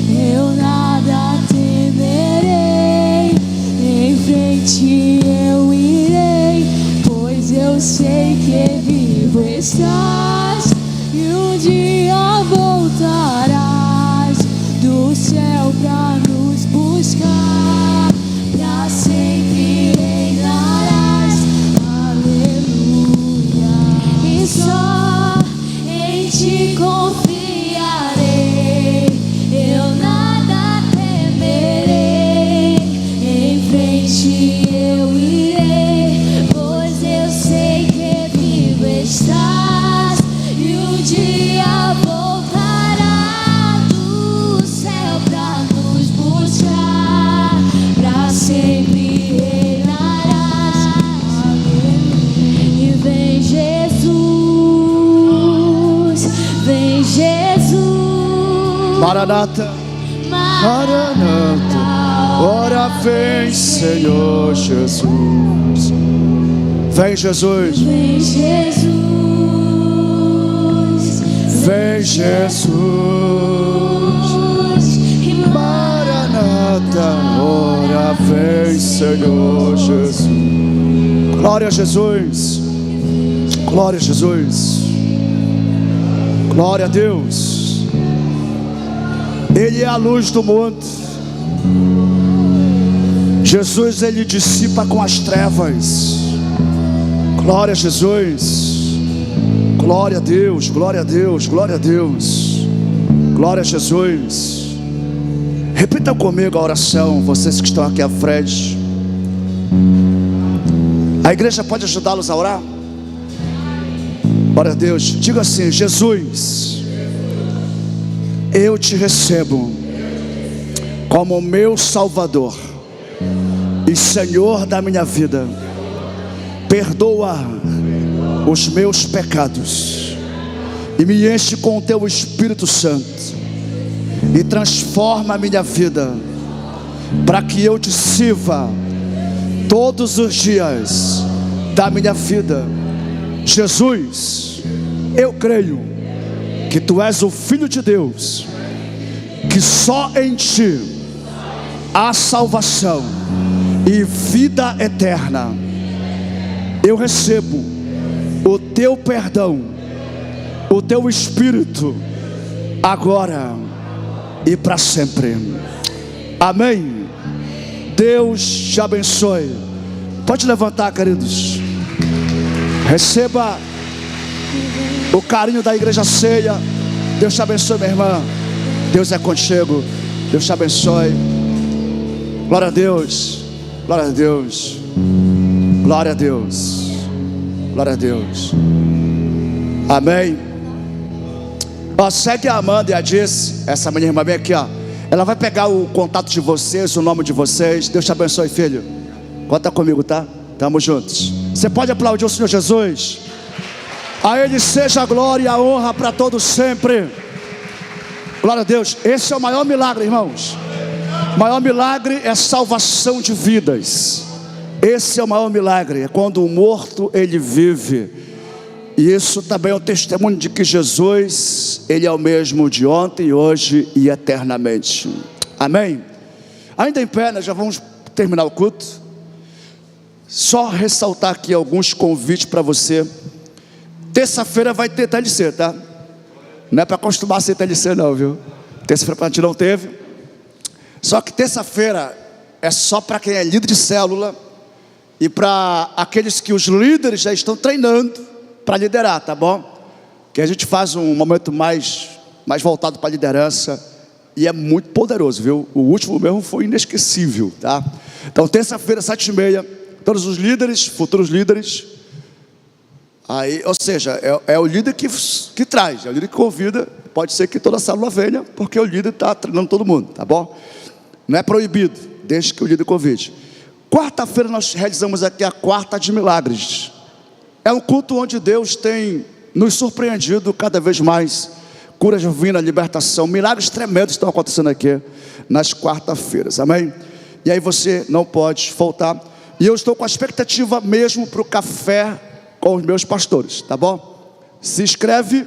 eu nada temerei. Em frente eu irei, pois eu sei que vivo estás, e um dia voltarás do céu pra nos buscar. Pra sempre reinarás. Aleluia. E só em ti confiarei, eu nada temerei. Em frente eu irei, pois eu sei que vivo estás, e um dia voltará do céu pra nos buscar. Pra sempre reinarás. E vem Jesus, vem Jesus. Maranata, Maranata, ora vem Senhor Jesus. Vem Jesus, Vem Jesus, vem Jesus. Maranata, ora vem Senhor Jesus. Glória a Jesus, glória a Jesus, glória a Deus. Ele é a luz do mundo. Jesus, Ele dissipa com as trevas. Glória a Jesus, glória a Deus, glória a Deus, glória a Deus, glória a Jesus. Repita comigo a oração, vocês que estão aqui à frente. A igreja pode ajudá-los a orar? Glória a Deus. Diga assim: Jesus, eu te recebo como meu Salvador e Senhor da minha vida. Perdoa os meus pecados e me enche com o teu Espírito Santo e transforma a minha vida para que eu te sirva todos os dias da minha vida. Jesus, eu creio que tu és o Filho de Deus, que só em ti há salvação e vida eterna. Eu recebo o teu perdão, o teu Espírito, agora e para sempre. Amém. Deus te abençoe. Pode levantar, queridos. Receba o carinho da igreja ceia. Deus te abençoe, minha irmã. Deus é contigo. Deus te abençoe. Glória a Deus. Glória a Deus. Glória a Deus. Glória a Deus. Amém. Ó, segue a Amanda e a Diz. Essa minha irmã bem aqui, ó. Ela vai pegar o contato de vocês, o nome de vocês. Deus te abençoe, filho. Conta comigo, tá? Tamo juntos. Você pode aplaudir o Senhor Jesus. A Ele seja a glória e a honra para todos sempre. Glória a Deus. Esse é o maior milagre, irmãos. O maior milagre é salvação de vidas. Esse é o maior milagre. É quando o morto ele vive. E isso também é um testemunho de que Jesus, Ele é o mesmo de ontem, hoje e eternamente. Amém? Ainda em pé, nós já vamos terminar o culto. Só ressaltar aqui alguns convites para você. Terça-feira vai ter TLC, tá? Não é para acostumar a ser TLC não, viu? Terça-feira a gente não teve. Só que terça-feira é só para quem é líder de célula e para aqueles que os líderes já estão treinando para liderar, tá bom? Que a gente faz um momento mais voltado para a liderança e é muito poderoso, viu? O último mesmo foi inesquecível, tá? Então terça-feira, 7h30, todos os líderes, futuros líderes, aí, ou seja, é o líder que traz, é o líder que convida. Pode ser que toda a célula venha, porque o líder está treinando todo mundo, tá bom? Não é proibido, desde que o líder convide. Quarta-feira nós realizamos aqui a quarta de milagres. É um culto onde Deus tem nos surpreendido cada vez mais. Cura divina, libertação, milagres tremendos estão acontecendo aqui nas quarta-feiras, amém? E aí você não pode faltar. E eu estou com a expectativa mesmo para o café com os meus pastores, tá bom? Se inscreve.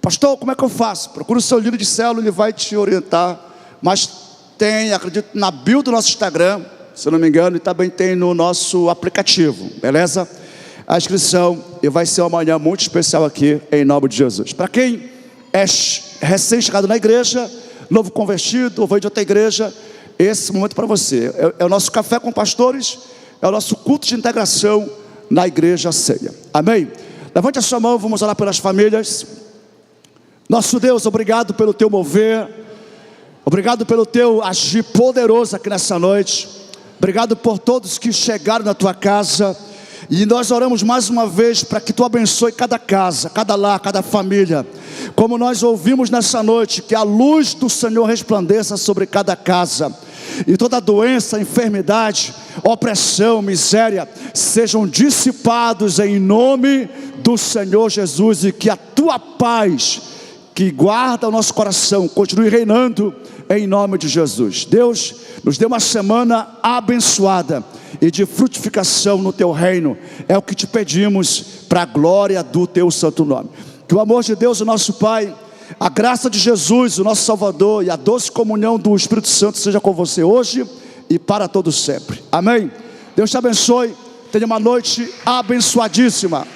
Pastor, como é que eu faço? Procura o seu líder de célula, ele vai te orientar. Mas tem, acredito, na bio do nosso Instagram, se eu não me engano, e também tem no nosso aplicativo, beleza? A inscrição, e vai ser uma manhã muito especial aqui, em nome de Jesus. Para quem é recém-chegado na igreja, novo convertido, ou veio de outra igreja, esse momento para você. É o nosso café com pastores, é o nosso culto de integração na igreja ceia. Amém? Levante a sua mão, vamos orar pelas famílias. Nosso Deus, obrigado pelo teu mover, obrigado pelo teu agir poderoso aqui nessa noite. Obrigado por todos que chegaram na tua casa. E nós oramos mais uma vez para que tu abençoe cada casa, cada lar, cada família. Como nós ouvimos nessa noite, que a luz do Senhor resplandeça sobre cada casa. E toda doença, enfermidade, opressão, miséria sejam dissipados em nome do Senhor Jesus. E que a tua paz, que guarda o nosso coração, continue reinando em nome de Jesus. Deus, nos dê uma semana abençoada e de frutificação no teu reino. É o que te pedimos para a glória do teu santo nome. Que o amor de Deus, o nosso Pai, a graça de Jesus, o nosso Salvador, e a doce comunhão do Espírito Santo seja com você hoje e para todos sempre. Amém? Deus te abençoe. Tenha uma noite abençoadíssima.